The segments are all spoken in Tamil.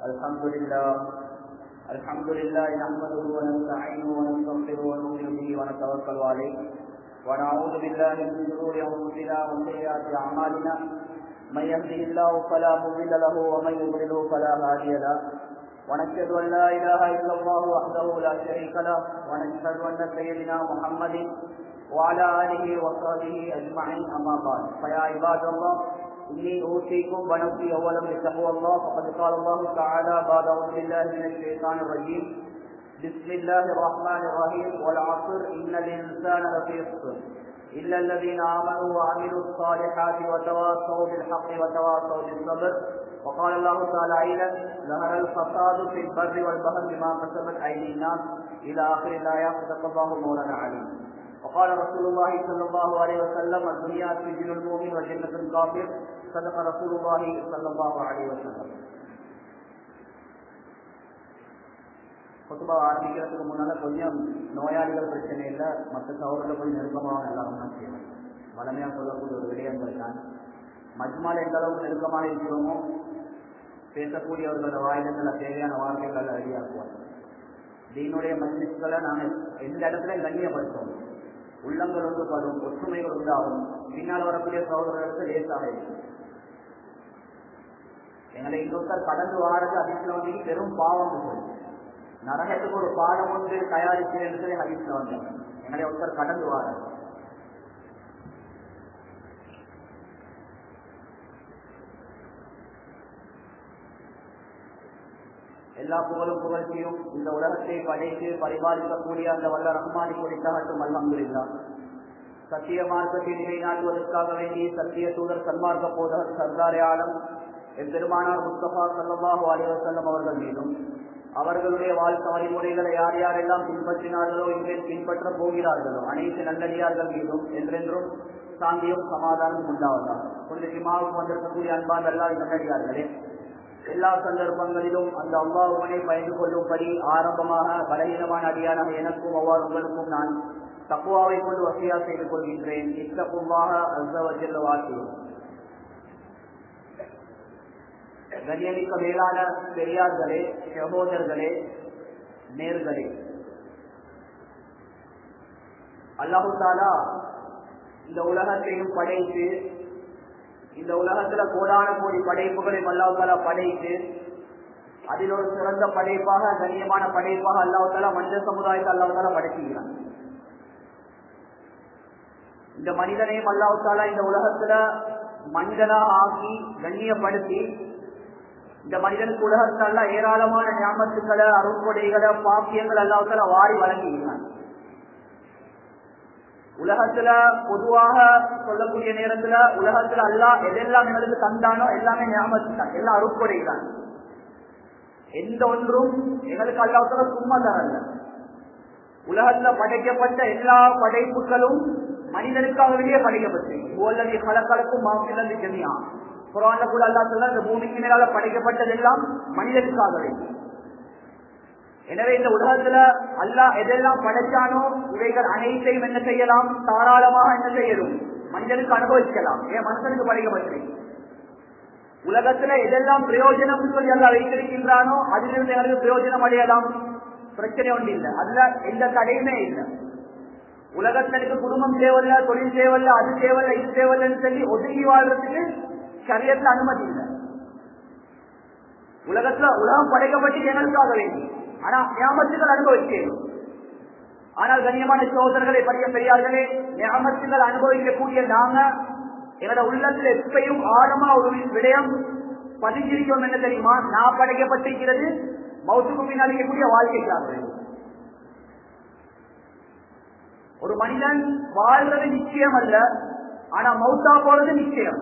الحمد لله نحمده ونستعينه ونستغفره ونؤمن به ونتوكل عليه ونعوذ بالله من شرور انفسنا وسيئات اعمالنا من يهده الله فلا مضل له ومن يضلل فلا هادي له ونشهد ان لا اله الا الله وحده لا شريك له ونشهد ان سيدنا محمد وعلى اله وصحبه اجمعين اما بعد فيا عباد الله إني أوصيكم ونفسي أولا بتقوى الله فقد قال الله تعالى بعد أعوذ بالله من الشيطان الرجيم بسم الله الرحمن الرحيم والعصر إن الإنسان لفي خسر إلا الذين آمنوا وعملوا الصالحات وتواصوا بالحق وتواصوا بالصبر وقال الله تعالى أيضا ظهر الفساد في البر والبحر بما كسبت أيدي الناس إلى آخر الآيات صدق الله مولانا عليم وقال رسول الله صلى الله عليه وسلم الدنيا سجن المؤمن وجنة الكافر صدق رسول الله صلى الله عليه وسلم. பொதுவாக ஆரம்பிக்கிறதுக்கு முன்னால கொஞ்சம் நோயாளிகள் பிரச்சனை இல்லை, மற்ற சகோதரர்கள் கொஞ்சம் நெருக்கமாக எல்லாரும் தான் செய்யணும். வளமையாக சொல்லக்கூடிய ஒரு விடயங்கள் தான். மஜ்மால் எந்த அளவுக்கு நெருக்கமாக இருக்கிறோமோ பேசக்கூடியவர்களோட வாயிலங்களை தேவையான வார்த்தைகளை ரெடியாக்குவாங்க. தீனுடைய மஜ்லிஸ்களை நாங்கள் எந்த இடத்துல கண்ணியப்படுத்தோம், உள்ளங்கள் ஒன்றுபடும், ஒற்றுமைகள் உண்டாகும், பின்னால் வரக்கூடிய சகோதரர்களுக்கு லேசாக இருக்கும். எங்களை இன்னொருத்தர் கடந்து வாரது ஹதீஸ்ல வந்து பெரும் பாவம் சொல்லி நரகத்துக்கு ஒரு பாடம் ஒன்று தயாரிப்பு என்று சொல்லி ஹதீஸ்ல வந்தாங்க. எங்களை ஒருத்தர் கடந்து வாரது எல்லா புகழும் புகழ்ச்சியும் இந்த உலகத்தை படைத்து பரிபாலிக்கக்கூடிய அந்த வல்ல ரஹ்மானை குறித்தாகட்டும். அல்ஹம்துலில்லாஹ். சத்திய மார்க்கத்தை நிலைநாட்டுவதற்காக வேண்டி சத்திய தூதர் சன்மார்க்க போதகர் சர்தாரே ஆலம் பெருமானார் முஸ்தபா ஸல்லல்லாஹு அலைஹி வஸல்லம் அவர்கள் மீதும் அவர்களுடைய வாழ்க்கை வழிமுறைகளை யார் யாரெல்லாம் பின்பற்றினார்களோ இன்றைய பின்பற்ற போகிறார்களோ அனைத்து நல்லடியார்கள் மீதும் என்றென்றும் சாந்தியும் சமாதானம் உண்டாவதாக. கொஞ்சம் ஜுமாவுக்கு வந்திருக்கக்கூடிய அன்பான எல்லா நல்லடியார்களே, எல்லா சந்தர்ப்பங்களிலும் அந்த அல்லாஹ்வை பயந்து கொள்ளும்படி ஆரம்பமாக பலகீனமான அடியானாக எனக்கும் அவ்வாறு உங்களுக்கும் நான் தக்வாவை கொண்டு வசியா செய்து கொள்கின்றேன். இத்தகுவாக அஸ்ஸ வ ஜல்ல வாசியும். கண்ணியமிக்க மேலான பெரியார்களே, சகோதரர்களே, நேர்களே, அல்லாஹு தஆலா இந்த உலகத்தையும் படைத்து இந்த உலகத்துல கோடான கோடி படைப்புகளையும் அல்லாஹு தஆலா படைத்து அதில் ஒரு சிறந்த படைப்பாக கண்ணியமான படைப்பாக அல்லாஹு தஆலா மனித சமுதாயத்தை அல்லாஹு தஆலா படைக்கிறான். இந்த மனிதனையும் அல்லாஹு தஆலா இந்த உலகத்துல மனிதனா ஆக்கி கண்ணியப்படுத்தி இந்த மனிதனுக்கு உலகத்தால ஏராளமான ஞாபகத்துக்களை அருள்கொடைகளை பாக்கியங்கள் அல்லாஹு தஆலா வாரி வழங்குகிறான். உலகத்துல பொதுவாக சொல்லக்கூடிய நேரத்துல உலகத்துல அல்லாஹ் எதெல்லாம் எங்களுக்கு தந்தானோ எல்லாமே ஞாபகத்தான், எல்லாம் அருட்கொடைதான். எந்த ஒன்றும் எங்களுக்கு அல்லாஹ் தஆலா சும்மா தரல. உலகத்துல படைக்கப்பட்ட எல்லா படைப்புகளும் மனிதனுக்காக வேண்டிய படைக்கப்பட்டிருக்கு. ஓல்லதி கலக்கலக்கும் மாஃபிலந்து ஜமியா. குர்ஆன்ல கூட அல்லாஹ் சொல்றான், இந்த பூமிக்கு மேலால படைக்கப்பட்டது எல்லாம் மனிதனுக்காக வேண்டி. எனவே இந்த உலகத்துல அல்லாஹ் எதெல்லாம் படைச்சானோ இவைகள் அனைத்தையும் என்ன செய்யலாம், தாராளமாக என்ன செய்யணும், மனிதனுக்கு அனுபவிக்கலாம். ஏன் மனுஷனுக்கு படைக்கப்பட்டிருக்கு. உலகத்துல எதெல்லாம் பிரயோஜனம் சொல்லி அல்லாஹ் வைத்திருக்கின்றானோ அதிலிருந்து எங்களுக்கு பிரயோஜனம் அடையலாம், பிரச்சனை ஒன்று இல்லை, அதுல எந்த தடையுமே இல்லை. உலகத்திற்கு குடும்பம் தேவையில்ல, தொழில் தேவையில்ல, அது தேவையில்ல, இது தேவையில்லைன்னு சொல்லி ஒதுங்கி வாழ்றதுக்கு ஷரியத்துல அனுமதி இல்லை. உலகத்துல உலகம் படைக்கப்பட்டு எங்களுக்காக வேண்டி, ஆனா நியாமத்துகள் அனுபவிக்கணும். ஆனால் கண்ணியமான சகோதரர்களை, பெரிய பெரியார்களே, நியாமத்துகள் அனுபவிக்கக்கூடிய நாங்க எங்களோட உள்ளத்துல எப்பயும் ஆழமா ஒரு விடயம் பதிஞ்சிருக்கோம். என்ன தெரியுமா, நான் படைக்கப்பட்டிருக்கிறது மௌத்துக்கு பின்னால் இருக்கக்கூடிய வாழ்க்கைக்காக. ஒரு மனிதன் வாழ்றது நிச்சயம் அல்ல, ஆனா மௌத்தா போறது நிச்சயம்.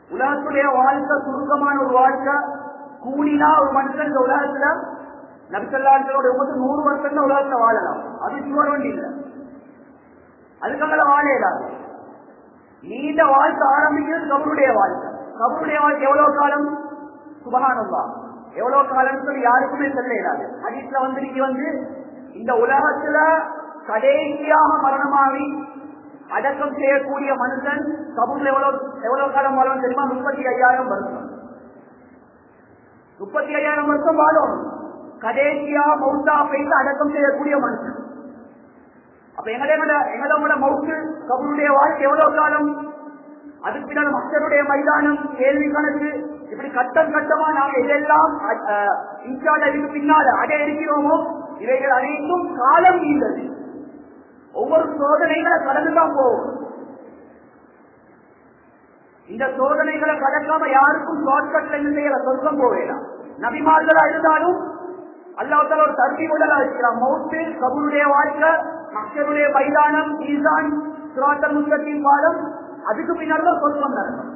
உலகத்துடைய வாழ்க்கை சுருக்கமான ஒரு வாழ்க்கை. கூடினா ஒரு மனுஷன் இந்த உலகத்துல நபிசல்லாஹு 100 வருஷம் உலகத்துல வாழலாம், அது சுவர் ஒன்று இல்லை, அதுக்காக வாழ இயலாது. நீண்ட வாழ்க்கை ஆரம்பிக்கிறது கபருடைய வாழ்க்கை. கபருடைய வாழ்க்கை எவ்வளவு காலம், சுபஹானல்லாஹ், எவ்வளவு காலம் சொல்லி யாருக்குமே சொல்ல இயலாது. ஹதீஸ்ல வந்து இந்த உலகத்துல கடைசியாக மரணமாகி அடக்கம் செய்யக்கூடிய மனுஷன் கபூர்ல எவ்வளவு காலம் வாழும் தெரியுமா? 35,000 வருஷம். 35,000 வருஷம் வாழும். கடைசியா மௌத்தா போயிட்டு அடக்கம் செய்யக்கூடிய மனுஷன். அப்ப எங்களோட மௌத்து கபருடைய வாழ்க்கை எவ்வளவு காலம்? அதுக்கு பின்னால் மக்களுடைய மைதானம், கேள்வி கணக்கு, இப்படி கட்டம் கட்டமா நாங்கள் இதெல்லாம் இதுக்கு பின்னால் அடைய இருக்கிறோமோ இவைகள் அனைத்தும் காலம் நீண்டது. ஒவ்வொரு சோதனைகளை கடந்துதான் போகும். இந்த சோதனைகளை கடக்காம யாருக்கும் ஷார்ட்கட்ல இல்லையா சொர்க்கம் போவேலாம். நபிமார்களா இருந்தாலும் அல்லாஹ் ஒரு தர்பியுடலா இருக்கிறான். மௌத்து, கபருடைய வாழ்க்கை, மக்களுடைய மைதானம், ஈசான், சிராத்தல் முஸ்தகீம் பாடம், அதுக்கு பின்னால் சொர்க்கம் நடக்கும்.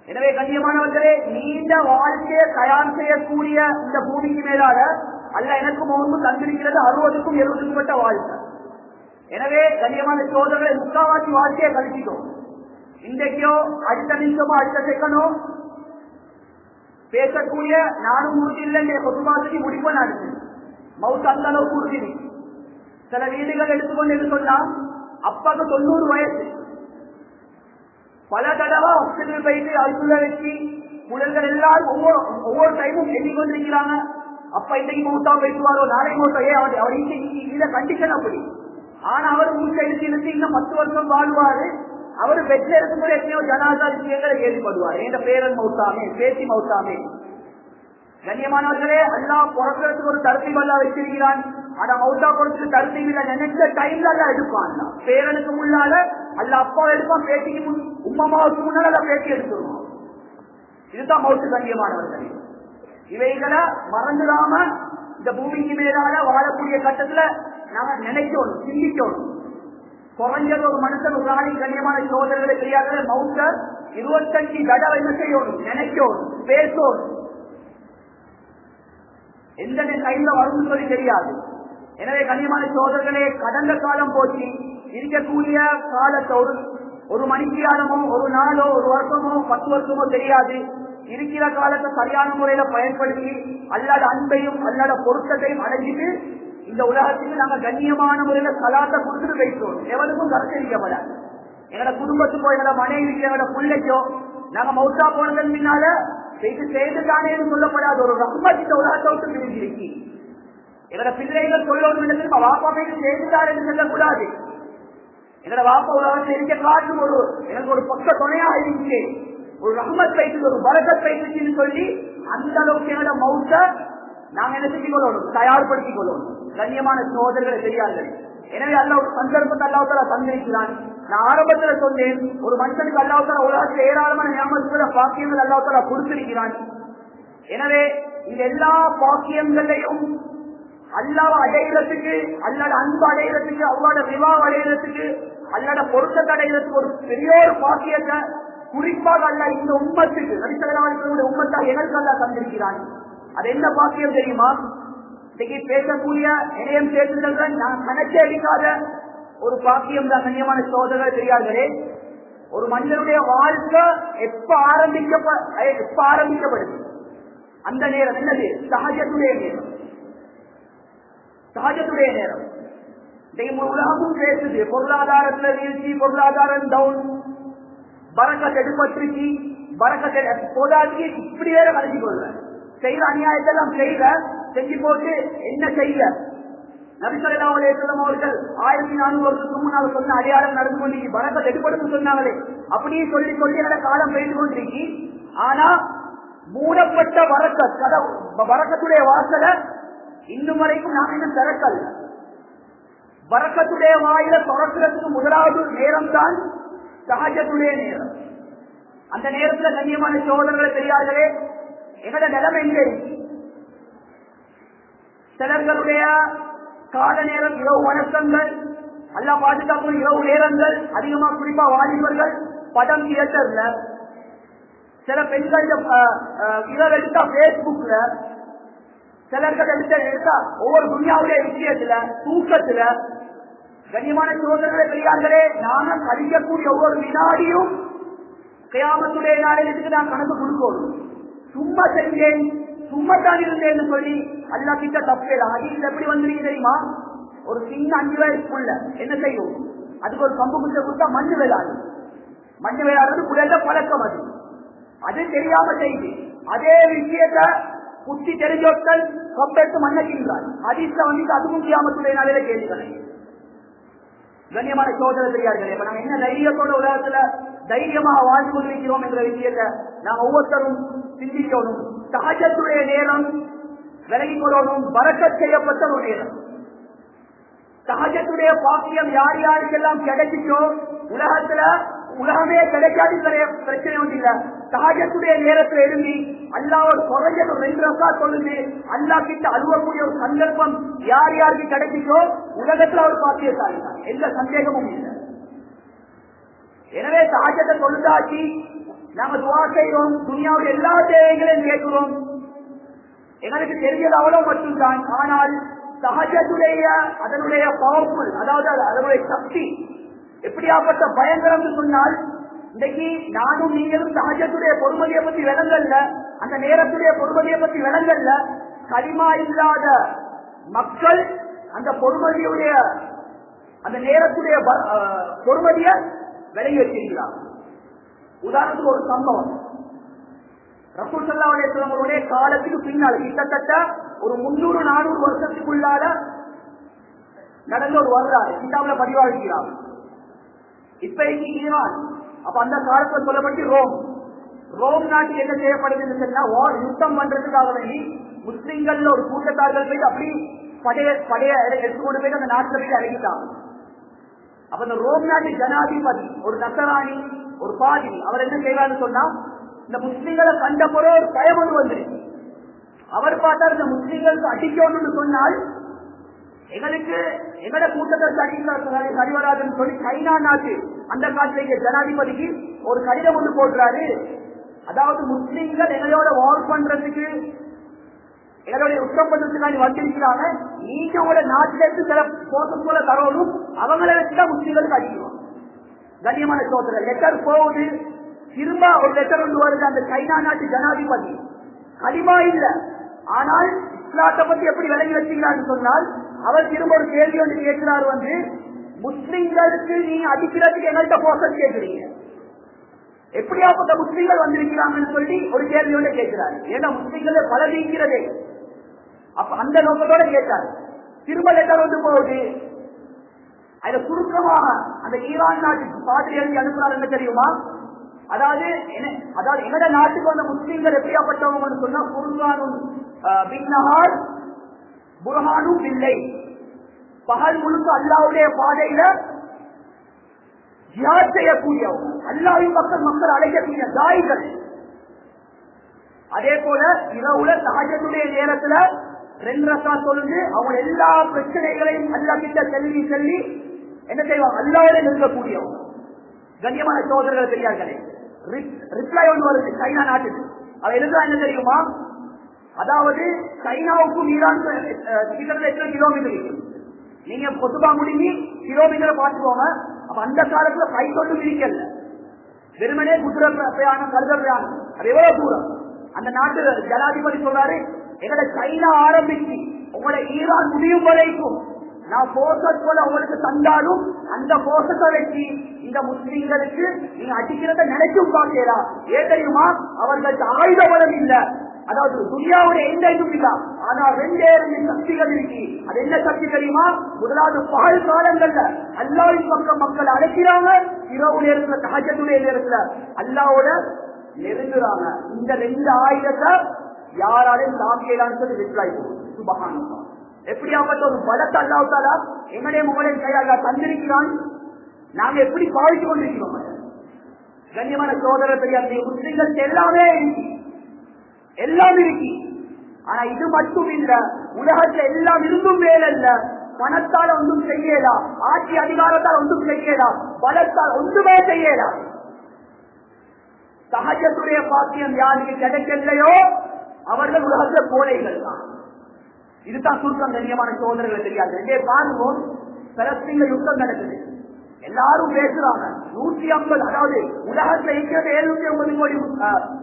எனவே கண்ணியமானவர்களே, நீண்ட வாழ்க்கையை தயார் செய்யக்கூடிய இந்த பூமிக்கு மேலாக அல்லாஹ் எனக்கும் அவனுக்கும் தந்திருக்கிறது 60க்கும் 70க்கும் பட்ட வாழ்க்கை. எனவே கண்ணியமான சோதனை முக்காவாசி வாழ்க்கையை கழிச்சிட்டோம். இன்றைக்கோ அடுத்த நிமிஷமோ அடுத்த செகண்டோ பேசக்கூடிய நானும் உறுதி இல்லை பொதுவாசி முடிப்ப நடக்கு. மவுத் அந்த அளவுக்கு உறுதி. சில வீடுகள் எடுத்துக்கொண்டு சொன்னா அப்பாக்கு 90 வயசு. பல தடவை ஹாஸ்பிட்டல் போயிட்டு அதுக்குள்ள வச்சு குழந்தைகள் எல்லாரும் ஒவ்வொரு டைமும் எண்ணிக்கொண்டிருக்கிறாங்க. அப்பா இன்னைக்கு மௌத்தா பேசுவாரோ நாளைக்கு மௌத்தா. அவர் இந்த கண்டிஷன் அப்படி. ஆனா அவர் மூச்சை எடுத்து இன்னும் 10 வருஷம் வாழ்வாரு. அவர் வெற்றி இருக்கும்போது எத்தனையோ ஜனாதா விஷயங்களை ஏற்படுவார். என்ற பேரன் மௌத்தாமே, பேசி மௌத்தாமே. கண்ணியமானவர்களே, அல்லாஹ் பிறக்கிறதுக்கு ஒரு தர்த்தீப் அல்லாஹ் வச்சிருக்கிறான். ஆனா மௌத்தா பொறுத்துக்கு தர்த்தீப் இல்ல. நினைச்ச டைம்ல எல்லாம் எடுப்பான். பேரனுக்கு முன்னால அல்ல அப்பா எடுப்பான், பேட்டிக்கு உம்மமாவுக்கு முன்னால எல்லாம் பேட்டி எடுத்துருவான். இதுதான் மௌத்து. கண்ணியமானவர்களே, இவைகளை மறந்துடாம இந்த பூமிக்கு மேலால வாழக்கூடிய கட்டத்துல நாங்க நினைக்கணும், சிந்திக்கணும். குறைஞ்சது ஒரு மனுஷன் ஒரு நாளைக்கு கண்ணியமான சோதனைகளை தெரியாத மௌத்த 25 தடவை என்ன செய்யணும், நினைக்கணும், பேசணும். எந்த கையில வரும்னு சொல்லி தெரியாது. எனவே கண்ணியமான சோதனைகளே, கடந்த காலம் போச்சு. இருக்கக்கூடிய காலத்தை ஒரு மணித்தியாலமோ ஒரு நாளோ ஒரு வருஷமோ 10 வருஷமோ தெரியாது. இருக்கிற காலத்தை சரியான முறையில பயன்படுத்தி அல்லாத அன்பையும் அல்லாத பொருத்தத்தையும் அடைஞ்சிட்டு இந்த உலகத்துக்கு நாங்க கண்ணியமான முறையில சலாத்தை கொடுத்துட்டு வைக்கிறோம். எவனுக்கும் கருத்தரிக்கப்படாது. எங்களோட குடும்பத்துக்கோ எங்களோட மனைவிக்கோ எங்களோட பிள்ளைக்கோ நாங்க மௌத்தா போனதன் பின்னால செய்துதானேன்னு சொல்லப்படாது. ஒரு ரஹ்மத் இந்த உலகத்தை விட்டு பிரிஞ்சிருக்கு. எங்களோட பிள்ளைகள் சொல்லணும், வாப்பா போயிட்டு செய்துதானேன்னு சொல்லக்கூடாது. எங்களோட வாப்பா உலகத்தில் இருக்க காட்டும் எனக்கு ஒரு பக்க துணையா இருந்துச்சு, ஒரு ரஹ்மத் பயிற்சி, ஒரு பரக்கத் பயிற்சின்னு சொல்லி அந்த அளவுக்கு எங்களோட மௌத்த நாங்க என்ன செஞ்சு கொள்ளணும், தயார்படுத்திக் கொள்ளணும். கண்ணியமான சோதனைகளை செய்யார்கள். எனவே அல்ல ஒரு சந்தர்ப்பத்தை அல்லாஹ் தந்திருக்கிறான். நான் ஆரம்பத்துல சொன்னேன், ஒரு மனுஷனுக்கு அல்லாஹ் உலகத்தில் ஏராளமான ஞாபகத்துல பாக்கியங்கள் அல்லாஹ் கொடுத்திருக்கிறான். எனவே இந்த எல்லா பாக்கியங்களையும் அல்லாஹ் அடைகிறதுக்கு, அல்லாத அன்பு அடைகிறதுக்கு, அல்லாத விவாஹம் அடைகிறதுக்கு, அல்லாத பொருத்தத்தை அடைகிறதுக்கு ஒரு பெரிய ஒரு பாக்கியத்தை குறிப்பாக அல்ல இந்த உம்மத்துக்கு நபிசல்லாஹு உம்மத்தாக எங்களுக்கு அல்லாஹ் தந்திருக்கிறான். அது என்ன பாக்கியம் தெரியுமா? இன்னைக்கு பேசக்கூடிய இணையம் பேசுதல்கள் நான் கணக்கே அடிக்காத ஒரு பாக்கியம் தான். கண்ணியமான சோதனை தெரியாதே, ஒரு மனிதனுடைய வாழ்க்கை எப்ப ஆரம்பிக்கப்படுது அந்த நேரம் என்னது? சஹஜத்துடைய நேரம். சஹஜத்துடைய நேரம். இன்னைக்கு உலகமும் பேசுது, பொருளாதாரத்துல வீழ்ச்சி, பொருளாதாரம் டவுன், பரக்கத் எடுப்பட்டிருச்சு, பரக்கத் போதாச்சு, இப்படி வேற கலந்து கொள்ற செய்யற அநியாயத்தெல்லாம் செஞ்சு போட்டு என்ன செய்ய நபி ஸல்லல்லாஹு அலைஹி வஸல்லம் அவர்கள் 1400 வருஷத்துக்கு முன்னால் சொன்ன அடையாளம் நடந்து கொண்டிருக்கு. பரக்கத் எடுப்படுன்னு சொன்னாங்களே, அப்படியே சொல்லி அந்த காலம் போயிட்டு கொண்டிருக்கு. ஆனா மூடப்பட்ட பரக்கத்துடைய வாசலை இன்னும் வரைக்கும் நாம் இன்னும் திறக்கல். பரக்கத்துடைய வாயில திறக்கிறதுக்கு முதலாவது நேரம் தான் சஹஜத்துடைய நேரம். அந்த நேரத்தில் கண்ணியமான சோதனைகளை தெரியாதே எங்களோட நிலைமை எங்கே? சிலர்களுடைய கால நேரம் இரவு வணக்கங்கள், அல்லா பாதுகாப்பு இரவு நேரங்கள் அதிகமா, குறிப்பா வாலிபர்கள் படம் தியேட்டர்ல, சில பெண்கள் இரவு எடுத்தா பேஸ்புக்ல, சிலர்கள் எடுத்தா ஒவ்வொரு துணியாவுடைய விஷயத்துல, தூக்கத்துல. கண்ணியமான சோதனைகளை பெரியார்களே, நானும் கழிக்கக்கூடிய ஒவ்வொரு வினாடியும் கியாமத்துடைய நாளைக்கு நான் கணக்கு கொடுக்கணும். சும்மா செஞ்சேன், சும்மா தான் இருந்தேன்னு சொல்லி அல்லா கிட்ட தப்பேல. அதில் எப்படி வந்துருக்கு தெரியுமா? ஒரு சின்ன 5 வயசுக்குள்ள என்ன செய்யும், அதுக்கு ஒரு கம்பு குச்சை கொடுத்தா மண்ணு விளையாடு. மண்ணு விளையாடுறது புயல பழக்கம். அது தெரியாம செய்து அதே விஷயத்தை புத்தி தெரிஞ்சோர்கள் கொப்பெடுத்து மன்னக்கின்றார். ஹதீஸ்ல வந்து அதுவும் கியாமத்துடைய நாளில கேள்வி. கண்ணியமான சோதனை தெரியார்கள். இப்ப நாங்க என்ன தைரியத்தோட உலகத்துல தைரியமாக வாழ்ந்து கொண்டிருக்கிறோம் என்ற விஷயத்தை நாங்க ஒவ்வொருத்தரும் சிந்திக்கணும். தஹஜ்ஜுடைய நேரம் விலகிக் கொள்ளணும். பரக்கத் செய்யப்பட்ட ஒரு நேரம். தஹஜ்ஜுடைய பாக்கியம் யார் யாருக்கெல்லாம் கிடைச்சிச்சோ உலகத்துல உலகமே கிடைக்காது பிரச்சனை ஒன்றும் இல்ல. தஹஜ்ஜுடைய நேரத்தில் எழுதி அல்லாஹ்வோட குறைஞ்சது 2 ரக்காத் தொழுது அல்லாஹ் கிட்ட அழுவக்கூடிய ஒரு சந்தர்ப்பம் யார் யாருக்கு கிடைச்சிச்சோ உலகத்துல ஒரு பாக்கியசாலி தான், எந்த சந்தேகமும் இல்லை. எனவே தஹஜ்ஜை தொழுதாச்சு நாம துஆ செய்கிறோம், துனியாவுடைய எல்லா தேவைகளையும் கேட்கிறோம். எங்களுக்கு தெரிஞ்சது அவ்வளவு மட்டும்தான். ஆனால் தஹஜ்ஜுடைய அதனுடைய பவர்ஃபுல், அதாவது அதனுடைய சக்தி எப்படியாப்பட்ட பயங்கரம் சொன்னால், இன்னைக்கு நானும் நீங்களும் தஹஜ்ஜுடைய பொறுமதியை பத்தி விளங்கல்ல, அந்த நேரத்துடைய பொறுமதியை பத்தி விளங்கல்ல. கலிமா இல்லாத மக்கள் அந்த பொறுமதியுடைய அந்த நேரத்துடைய பொறுமதியை விலகி வச்சிருக்கிறார். உதாரணத்துக்கு ஒரு சம்பவம், ரசூல் ஸல்லல்லாஹு அலைஹி வஸல்லம் அவருடைய காலத்துக்கு பின்னால் கிட்டத்தட்ட ஒரு 300-400 வருஷத்துக்குள்ளால நடந்த ஒரு வரலாறு கிதாபுல பதிவாகிறார். இப்ப ஈரான், அப்ப அந்த காலத்துல சொல்லப்பட்டு ரோம் நாட்டில் என்ன செய்யப்படுதுன்னு சொன்னா, யுத்தம் பண்றதுக்காக வேண்டி முஸ்லிம்கள் ஒரு கூட்டத்தார்கள் போய் அப்படி படைய எடுத்துக்கொண்டு போய் அந்த நாட்டில் போய் அழைக்கிட்டாங்க. அப்ப அந்த ரோம் நாட்டு ஜனாதிபதி ஒரு நசராணி ஒரு பாதி அவர் என்ன செய்வார்னு சொன்னா, இந்த முஸ்லிம்களை கண்ட பிறகு ஒரு பயம் ஒன்று வந்துருக்கு. அவர் பார்த்தார் இந்த முஸ்லிம்களுக்கு அடிக்கணும்னு சொன்னால் எங்களுக்கு எங்கட கூட்டத்தை அடிக்க சரி வராதுன்னு சொல்லி சைனா நாட்டு அந்த காலத்திலேயே ஜனாதிபதிக்கு ஒரு கடிதம் ஒன்று போடுறாரு. அதாவது முஸ்லிம்கள் எங்களோட வார் பண்றதுக்கு எங்களுடைய யுத்தம் பண்றதுக்கு வந்திருக்கிறாங்க, நீங்க உங்களோட நாட்டில இருந்து சில போசஸ் போல தரணும், அவங்களை வச்சுதான் முஸ்லிம்களுக்கு அடிக்கிறோம். கண்ணியமான சோதனை லெட்டர் போகுது, திரும்ப ஒரு லெட்டர் ஒன்று வருது. அந்த சைனா நாட்டு ஜனாதிபதி கலிமா இல்ல, ஆனால் இஸ்லாத்தை பத்தி எப்படி விலகி வச்சுக்கிறான்னு சொன்னால், அவர் திரும்ப ஒரு கேள்வி ஒன்று கேட்கிறார். வந்து முஸ்லிம்களுக்கு நீ அடிக்கிறதுக்கு எங்கள்கிட்ட போசஸ் கேட்கிறீங்க, எப்படியாப்பட்ட முஸ்லிம்கள் வந்திருக்கிறாங்கன்னு சொல்லி ஒரு கேள்வி ஒன்று கேட்கிறார். ஏன்னா முஸ்லிம்களை பலவீக்கிறதே, அப்ப அந்த நோக்கத்தோட கேட்டார். திரும்ப லெட்டர் வந்து போகுது. அதுல சுருக்கமாக அந்த ஈரான் நாட்டுக்கு பாதிரி எழுதி அனுப்புறாரு. என்ன தெரியுமா, அதாவது எங்கட நாட்டுக்கு வந்த முஸ்லிம்கள் எப்படியாப்பட்டவங்க சொன்னா, புர்ஹானும் பின்னஹார் புர்ஹானும் இல்லை, பகல் முழுக்க அல்லாஹ்வுடைய பாதையில ஜிஹாத் செய்யக்கூடியவங்க, அல்லாஹ்வின் மக்கள் அழைக்கக்கூடிய தாயிகள். அதே போல இரவுல தஹஜ்ஜுடைய நேரத்துல 2 ரக்காத் தொழுது அவங்க எல்லா பிரச்சனைகளையும் அல்லாஹ் கிட்ட சொல்லி என்ன செய்வாங்க, அல்லாஹ்வோட நிற்கக்கூடியவங்க. கண்ணியமான சோதரர்கள் பெரியார்களே, ரிப்ளை ஒன்று வருது சைனா நாட்டுக்கு. அவ எழுதுறா என்ன தெரியுமா, அதாவது சைனாவுக்கும் ஈரான் கிட்டத்தட்ட 8 கிலோமீட்டர் இருக்கு. நீங்க பொதுவா முடிஞ்சு கிலோமீட்டரை பார்த்துக்கோங்க. அப்ப அந்த காலத்துல கை கொண்டு விரிக்கல, வெறுமனே குதிரை பிரயாணம் கருத பிரயாணம், அது எவ்வளவு தூரம். அந்த நாட்டு ஜனாதிபதி சொல்றாரு, எங்களோட சைனா ஆரம்பிச்சு உங்களோட ஈரான் முடியும் வரைக்கும் நான் போசஸ் போல உங்களுக்கு தந்தாலும் அந்த போசஸை வச்சு இந்த முஸ்லிம்களுக்கு நீங்க அடிக்கிறத நினைச்சும் பார்க்கலாம். ஏன் தெரியுமா, அவர்களுக்கு ஆயுத பலம் இல்ல, அதாவது துனியாவோட எந்த இதுவும் இல்ல, ஆனா 2 சக்திகள் இருக்கு. அது என்ன சக்தி தெரியுமா, முதலாவது பகல் காலங்கள்ல அல்லாஹ்வின் பக்கம் மக்கள் அழைக்கிறாங்க, இரவு நேரத்துல தஹஜ்ஜுடைய நேரத்துல அல்லாஹ்வோட நெருங்குறாங்க. இந்த 2 ஆயுதத்தை யாராலையும் தாக்கலான்னு சொல்லி ரிப்ளை சுபஹானல்லாஹ். எப்படியாப்பட்ட ஒரு பலத்தை அல்லாஹ் தஆலா எங்களுடைய முகலின் கையாக தந்திருக்கிறான், நாங்க எப்படி பாவித்துக் கொண்டிருக்கிறோம். கண்ணியமான சோதரர் பெரியார்களே, முஸ்லிம்கள் எல்லாம் இருக்கு. ஆனா இது மட்டும் இல்ல, உலகத்துல எல்லாம் இருந்தும் வேலை இல்ல. பணத்தால ஒன்றும் செய்யலாம், ஆட்சி அதிகாரத்தால் ஒன்றும் செய்யலாம், பலத்தால் ஒன்றுமே செய்யலாம். தஹஜ்ஜுடைய பாக்கியம் யாருக்கு கிடைக்கலையோ அவர்கள் உலகத்துல கோழைகள் தான். இதுதான் சுருக்கம். கண்ணியமான சோதரர்கள் தெரியாது. பாருங்க, பலஸ்தீன்ல யுத்தம் நடக்குது, எல்லாரும் பேசுறாங்க. 150, அதாவது உலகத்துல இருக்கிறது 750 கோடி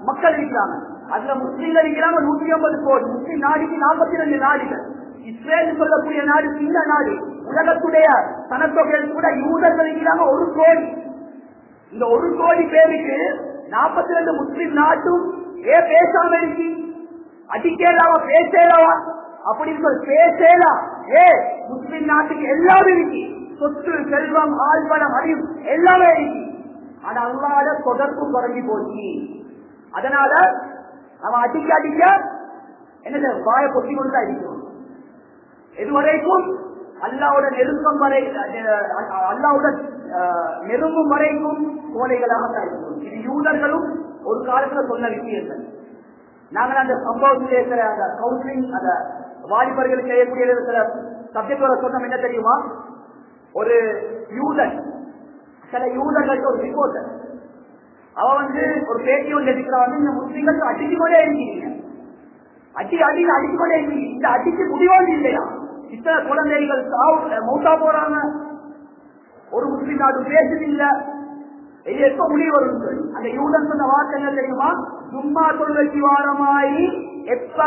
மக்கள் இருக்கிறாங்க. அதுல முஸ்லீம்கள் இருக்கிறாங்க 150 கோடி. முஸ்லீம் நாடுக்கு 42 நாடுகள். இஸ்ரேல் சொல்லக்கூடிய நாடு சின்ன நாடு. உலகத்துடைய சனத்தொகையில் கூட யூதர்கள் இருக்கிறாங்க 1 கோடி. இந்த 1 கோடி பேருக்கு 42 முஸ்லீம் நாட்டும் பேசாம இருக்கு, அடிக்கலாவா பேசலாவா அப்படின்னு சொல்லி பேசலாம். முஸ்லிம் நாட்டுக்கு எல்லாமே இருக்கு, சொத்து செல்வம் ஆழ்வனம் அறிவு எல்லாமே இருக்கு. ஆனா அல்லாஹ்வோட தொடர்பு குறைஞ்சி போச்சு. அதனால அவன் அடிக்க அடிக்க என்ன வாய பொத்தி கொண்டுதான் இருக்கிறோம். இதுவரைக்கும் அல்லாஹ்வோட நெருக்கம் வரை, அல்லாஹ்வோட நெருங்கும் வரைக்கும் கோழைகளாக தான் இருக்கிறோம். இது யூதர்களும் ஒரு காலத்துல சொன்ன விஷயங்கள். நாங்கள் அந்த சம்பவத்தில் இருக்கிற அந்த கவுன்சிலிங், அந்த வாலிபர்கள் செய்யக்கூடிய சில சப்ஜெக்டோட சொன்னோம். என்ன தெரியுமா, ஒரு யூதன், சில யூதர்களுக்கு ஒரு ரிப்போர்ட்டர், அவன் ஒரு பேட்டி ஒன்று எடுக்கிறான். இந்த முஸ்லிம்கள் அடிச்சுக்கொண்டே இருக்கீங்க, அடிச்சுக்கொண்டே இருக்கீங்க, இந்த அடிச்சு முடிவாங்க இல்லையா, இத்தனை குழந்தைகள் மௌத்தா போறாங்க, ஒரு முஸ்லிம் நாடு பேசுது இல்ல, இது எப்ப முடிவு வரும் சொல்லி அந்த யூதன் சொன்ன வார்த்தை என்ன தெரியுமா, சும்மா தொல்வைக்கு வாரமாயி எப்ப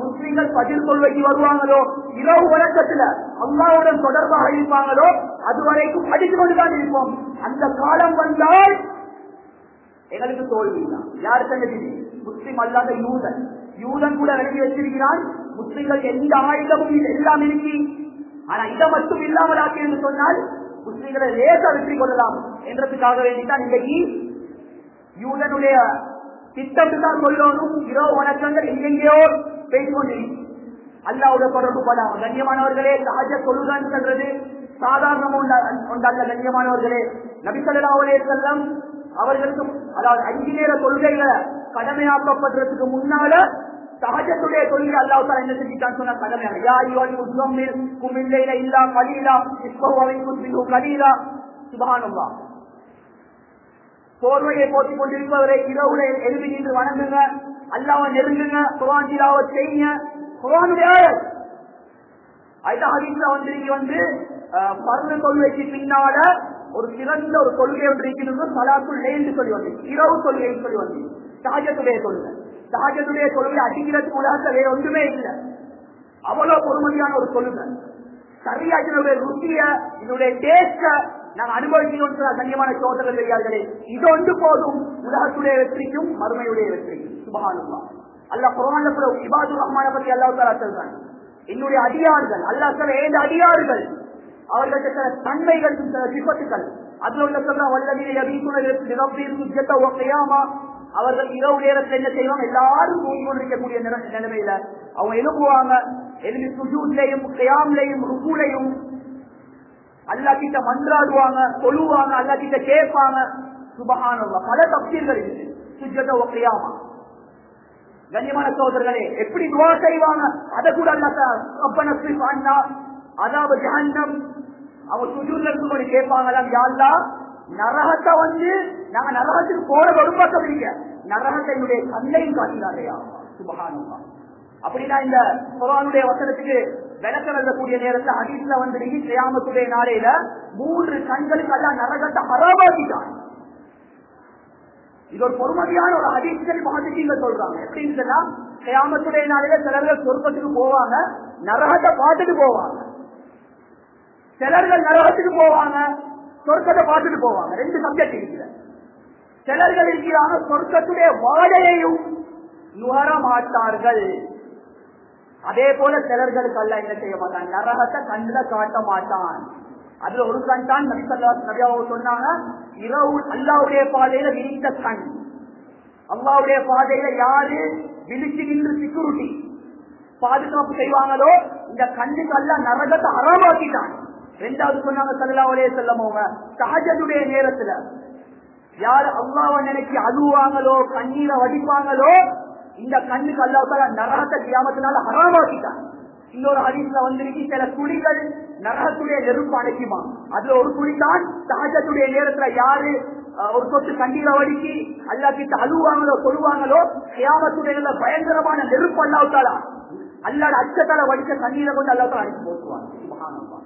முஸ்லிம்கள் பதில் தொல்வைக்கு வருவாங்களோ, இரவு வழக்கத்துல அல்லாஹ்வுடன் தொடர்பாக இருப்பாங்களோ அதுவரைக்கும் அடித்து கொண்டுதான் இருப்போம். அந்த காலம் வந்தால் எங்களுக்கு தோல்வி தான். யாரு சொன்னது? முஸ்லிம் அல்லாத யூதன். யூதன் கூட விலகி வச்சிருக்கிறான், முஸ்லிம்கள் எந்த ஆயுதமும் எல்லாம் இருக்கு, ஆனா இதை மட்டும் இல்லாமல் ஆக்கி என்று சொன்னால் முஸ்லிம்களை லேசா வெற்றி கொள்ளலாம் என்றதுக்காக வேண்டித்தான் இன்றைக்கு யூதனுடைய திட்டம் தான் சொல்லணும். இரவு வணக்கங்கள் எங்கெங்கேயோ பேசிக்கொண்டிருக்கு, அல்லாஹ்வோட தொடர்பு படாம. கண்ணியமானவர்களே, சஹஜ தொழுகன்னு சொல்றது சாதாரண ஒன்றல்ல. கண்ணியமானவர்களே, நபி ஸல்லல்லாஹு அலைஹி வஸல்லம் அவர்களுக்கு, அதாவது 5 நேர தொழுகைகளை கடமையாக்கப்படுறதுக்கு முன்னால சஹஜத்துடைய தொழுகை அல்லாஹ் தஆலா என்ன செஞ்சிட்டான்னு சொன்னா கடமையாக. யா அய்யுஹல் முஸம்மில் கும் இல்லைல இல்லா கலீலா இஸ்ஃபஹு வ இன்குன்து கலீலா. சுப்ஹானல்லாஹ். போர்வையை போட்டுக் கொண்டிருப்பவரை இரவுல எழுதி நின்று வணங்குங்க, அல்லாஹ்வை நெருங்குங்க, குர்ஆன் திலாவத் செய்யுங்க. குர்ஆனுடைய ஆயத் ஐதா ஹதீஸ்ல பர்து தொழுகைக்கு பின்னால ஒரு சிறந்த ஒரு தொழுகை ஒன்று இருக்கிறது, ஸலாத்துல் லைல் சொல்லி வந்து, இரவு தொழுகை சொல்லி வந்து, தஹஜ்ஜுடைய தொழுகை. தஹஜ்ஜுடைய தொழுகை அடிக்கிறதுக்கு உலகத்துல வேற ஒன்றுமே இல்லை, அவ்வளவு பொறுமதியான ஒரு தொழுகை. சரியா இதனுடைய ருசிய, இதனுடைய டேஸ்ட நாங்கள் அனுபவிக்கணும். கண்ணியமான சோதனை பெரியார்களே, இது ஒன்று போதும் உலகத்துடைய வெற்றிக்கும் மறுமையுடைய வெற்றிக்கும். சுப்ஹானல்லாஹ். அல்லாஹ் குர்ஆன்ல கூட இபாதுர் ரஹ்மான பத்தி அல்லாஹ் தஆலா சொல்றான், என்னுடைய அடியார்கள், அல்லாஹ் சொல்ற ஏந்த அடியார்கள், அவர்களுக்கு சில தன்மைகள், சில சிபத்துக்கள், அதுல உள்ள சொல்ற வல்லதீன யபீதுன லிரப்பிஹிம் சுஜ்ஜத வ கியாமா. அவர்கள் இரவு நேரத்தில் என்ன செய்வாங்க, எல்லாரும் தூங்கி கொண்டிருக்கக்கூடிய நிலைமையில அவங்க எழுப்புவாங்க, எழுதி சுஜூத்லையும் கியாம்லையும் ருக்கூலையும் அல்லாஹ் கிட்ட மன்றாடுவாங்க, தொழுவாங்க, அல்லாஹ் கிட்ட கேட்பாங்க. சுப்ஹானல்லாஹ். பல தஃசீர்கள் இருக்கு சுஜ்ஜத வ கியாமா. கண்ணியமான சகோதரர்களே, எப்படி துஆ செய்வாங்க அத கூட அல்லாஹ் ரப்பனா ஸ்ரிஃப் அன்னா அஸாப ஜஹன்னம். அவங்க சுஜூத்ல இருக்கும்போது கேட்பாங்களாம், யா அல்லாஹ் நரகத்தை நாங்க நரகத்துக்கு போற ஒருபாக்கம் இல்ல, நரகத்தினுடைய கண்ணையும் காட்டினாரையா. சுப்ஹானல்லாஹ். அப்படின்னா இந்த குர்ஆனுடைய வசனத்துக்கு விளக்கம் எழுதக்கூடிய நேரத்தில் ஹதீஸ்ல கியாமத்துடைய நாளையில 3 கண்களுக்கு அல்லாஹ் நரகத்தை ஹராமாக்கிட்டான். இது ஒரு பொறுமதியான ஒரு ஹதீஸ்கள் மஹதிஸீங்க சொல்றாங்க. எப்படின்னு சொன்னா, கியாமத்துடைய நாளையில சிலர்கள் சொர்க்கத்துக்கு போவாங்க, நரகத்தை பார்த்துட்டு போவாங்க. சிலர்கள் நரகத்துக்கு போவாங்க, சொர்க்கத்தை பார்த்துட்டு போவாங்க. 2 சப்ஜெக்ட் இருக்கிற. சிலர்கள் இருக்கிறாங்க, சொர்க்கத்துடைய வாடையையும் நுகர மாட்டார்கள். அதே போல சிலர்களுக்கு அல்லாஹ் என்ன செய்ய மாட்டான், நரகத்தை கண்ணுல காட்ட மாட்டான். அதுல ஒரு கண் தான் நபி ஸல்லல்லாஹு அலைஹி வஸல்லம் சொன்னாங்க, இரவு அல்லாஹ்வுடைய பாதையில விரித்த கண். அல்லாஹ்வுடைய பாதையில யாரு விழிச்சு நின்று செக்யூரிட்டி பாதுகாப்பு செய்வாங்களோ இந்த கண்ணுக்கு அல்லாஹ் நரகத்தை ஹராமாக்கிட்டான். 2வது சொன்னாங்க ஸல்லல்லாஹு அலைஹி வஸல்லம், அவங்க தஹஜ்ஜுடைய நேரத்துல யார் அல்லாஹ்வை நினைச்சு அழுவாங்களோ, கண்ணீரை வடிப்பாங்களோ, இந்த கண்ணுக்கு அல்லாஹ் தஆலா நரகத்தை கியாமத்தினால ஹராமாக்கிட்டான். இன்னொரு ஹதீஸ்ல வந்திருக்கு, சில துளிகள் நரகத்துடைய நெருப்பு அணைக்குமா. அதுல ஒரு துளி தான் தஹஜ்ஜுடைய நேரத்துல யாரு ஒரு சொட்டு கண்ணீரை வடிச்சு அல்லாஹ் கிட்ட அழுவாங்களோ, சொல்லுவாங்களோ, கியாமத்துடைய பயங்கரமான நெருப்பு அல்லாஹ் தஆலா அல்லாஹ் அச்சத்தால வடிச்ச கண்ணீரை கொண்டு அல்லாஹ் தஆலா அடிச்சு போட்டுவான். சுப்ஹானல்லாஹ்.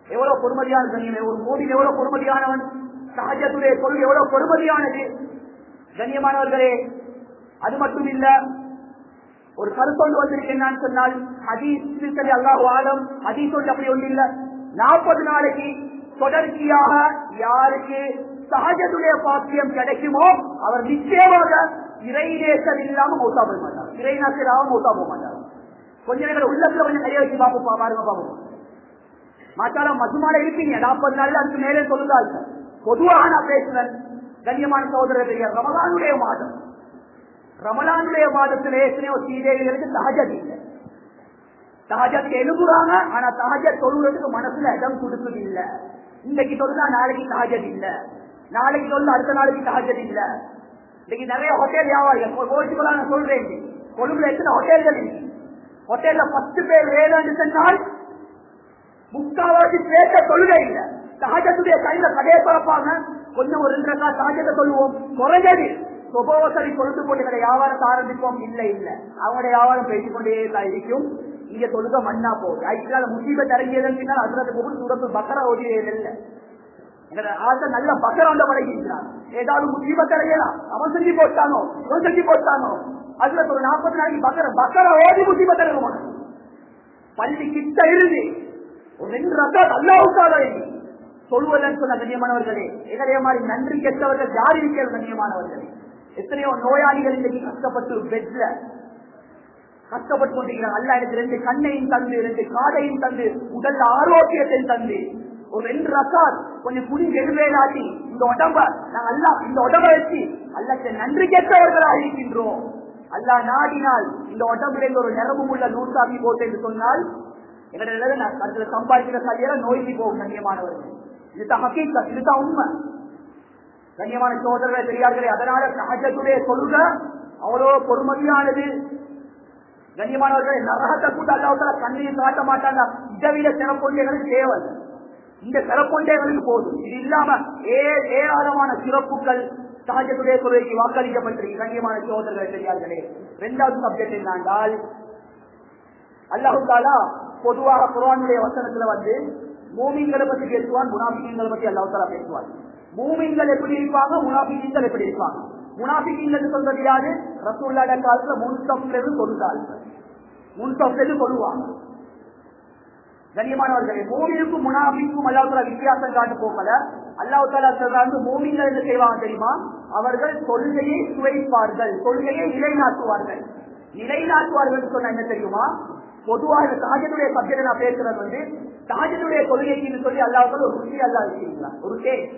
எவ்வளவு பொறுமதியான கண்ணியம், ஒரு மோடி எவ்வளவு பொறுமதியானவன், தஹஜ்ஜுடைய கொள்கை எவ்வளவு பொறுமதியானது. கண்ணியமானவர்களே, அது மட்டும் இல்ல, ஒரு கருத்தொண்டு வந்திருக்கு என்னன்னு சொன்னால், ஹதீஸ் அல்லாஹு ஆலம், ஹதீஸ் அப்படி ஒன்று இல்ல, 40 நாளைக்கு தொடர்ச்சியாக யாருக்கு தஹஜ்ஜுடைய பாக்கியம் கிடைக்குமோ அவர் நிச்சயமாக இறைநேசர் இல்லாம மௌத்தா போக மாட்டாங்க, இறைநேசராக மௌத்தா போக மாட்டாங்க. கொஞ்ச நேரம் உள்ளத்துல கொஞ்சம் கையை வச்சு பாப்போம், பாருங்க பாப்போம். மாட்டாள மசுமால இருப்பீங்க 40 நாள்ல அதுக்கு மேலே சொல்லுதாள். பொதுவாக நான் பேசுறேன் கண்ணியமான சகோதரர்கள். ரமலானுடைய மாதம், ரமலானுடைய மாதத்திலே எத்தனையோ சீதைகளுக்கு தஹஜத் இல்லை. தஹஜத் எழுதுறாங்க, ஆனா தஹஜத் தொழுறதுக்கு மனசுல இடம் கொடுக்குது இல்ல. இன்னைக்கு தொழுதா நாளைக்கு தஹஜத் இல்ல, நாளைக்கு தொழுது அடுத்த நாளைக்கு தஹஜத் இல்ல. இன்னைக்கு நிறைய ஹோட்டல் வியாபாரிகள் கோச்சுக்கொள்ள நான் சொல்றேன், கொழும்புல எத்தனை ஹோட்டல்கள் இருக்கு. ஹோட்டல்ல 10 பேர் வேலைன்னு சொன்னால் 3/4 பேச தொழுகை இல்லை. தஹஜத்துடைய கையில கடையை திறப்பாங்க, கொஞ்சம் ஒரு 2 ரக்காத் தஹஜத்தை சொல்லுவோம், குறைஞ்சது சுபவசதி கொண்டு போட்டு வியாபாரத்தை ஆரம்பிப்போம். இல்ல இல்ல, அவங்களுடைய வியாபாரம் பேசிக் கொண்டே தான் இருக்கும். இங்க தொழுக மண்ணா போகுது. ஐக்கியால முசீபத் இறங்கியதன் பின்னால் அதுல சூரத்து பக்கரா ஓதியது இல்லை. ஆசை நல்ல பக்கரா அந்த பழகிக்கிறான். ஏதாவது முசீபத் இறங்கலாம், அவன் செஞ்சு போட்டானோ இவன் செஞ்சு போட்டானோ, அதுல ஒரு 40 நாளைக்கு பக்கரா ஓதி முசீபத் இறங்க மாட்டான். பள்ளி கிட்ட இருந்து ஒரு 2 ரக்காத் அல்லாஹ்வுக்காக சொல்வதன்னு சொன்ன கண்ணியமானவர்களே, எங்களைய மாதிரி நன்றி கெட்டவர்கள் யார் இருக்கிற கண்ணியமானவர்களே. எத்தனையோ நோயாளிகள் இன்னைக்கு கஷ்டப்பட்டு பெட்ல கஷ்டப்பட்டு கொண்டிருக்கிறாங்க. அல்ல எனக்கு 2 கண்ணையும் தந்து 2 காதையும் தந்து உடல் ஆரோக்கியத்தை தந்து ஒரு 2 ரக்காத் கொஞ்சம் குடி எழுவேலாட்டி இந்த உடம்ப நாங்கள் அல்ல இந்த உடம்ப வச்சு அல்ல நன்றி கெட்டவர்களாக இருக்கின்றோம். அல்லா நாடினால் இந்த உடம்புல ஒரு நிறமும் உள்ள நூற்றாக்கி போட்டு என்று சொன்னால் எங்களை சம்பாதிக்கிற சரியாக நோய்க்கு போகும். கண்ணியமானவர்கள், இதுதான் ஹக்கீகத், இதுதான் உண்மை. கண்ணியமான சோதரர்களை பெரியார்களே, அதனால தஹஜ்ஜுடைய தொழுகை அவ்வளவு பொறுமதியானது. கண்ணியமானவர்களை நரகத்தை கூட அல்லாஹ் கண்ணையும் காட்ட மாட்டாங்க. இதை சிறப்பொண்டைகளுக்கு தேவை, இந்த சிறப்பொண்டைகளுக்கு போதும். இது இல்லாம ஏராளமான சிறப்புகள் தஹஜ்ஜுடைய தொழுகைக்கு வாக்களிக்கப்பட்டிருக்கு. கண்ணியமான சோதரர்களை பெரியார்களே, 2வது சப்ஜெக்ட் என்னென்றால், அல்லாஹ் தஆலா பொதுவாக குர்ஆனுடைய வசனத்துல மூமின்களை பத்தி பேசுவான், முனாஃபிகீன்களை பத்தி அல்லாஹ் தஆலா பேசுவான். மூமின்கள் எப்படி இருப்பாங்க, முனாஃபிகீன்கள் எப்படி இருப்பாங்க. முனாஃபிகீன்கள் சொல்றது யாரு? ரசூலுல்லாஹி காலத்துல முன்சஃப்ல சொல்லுதாங்க, முன்சஃப்ல சொல்லுவாங்க. கண்ணியமானவர்களே, மூமினுக்கும் முனாஃபிக்கும் அல்லாஹ் தஆலா வித்தியாசம் காட்ட போகல. அல்லாஹ் தஆலா சொல்றாங்க மூமின்கள் என்ன செய்வாங்க தெரியுமா? அவர்கள் தொழுகையை சுவைப்பார்கள், தொழுகையை நிலைநாட்டுவார்கள். நிலைநாட்டுவார்கள் சொன்னா என்ன தெரியுமா? பொதுவாக தஹஜ்ஜுடைய சப்ஜெக்ட் நான் பேசுறது தஹஜ்ஜுடைய தொழுகைக்கு சொல்லி அல்லாஹ் ஒரு ருசி அல்லாஹ் வச்சிருக்கிறான், ஒரு டேஸ்ட்.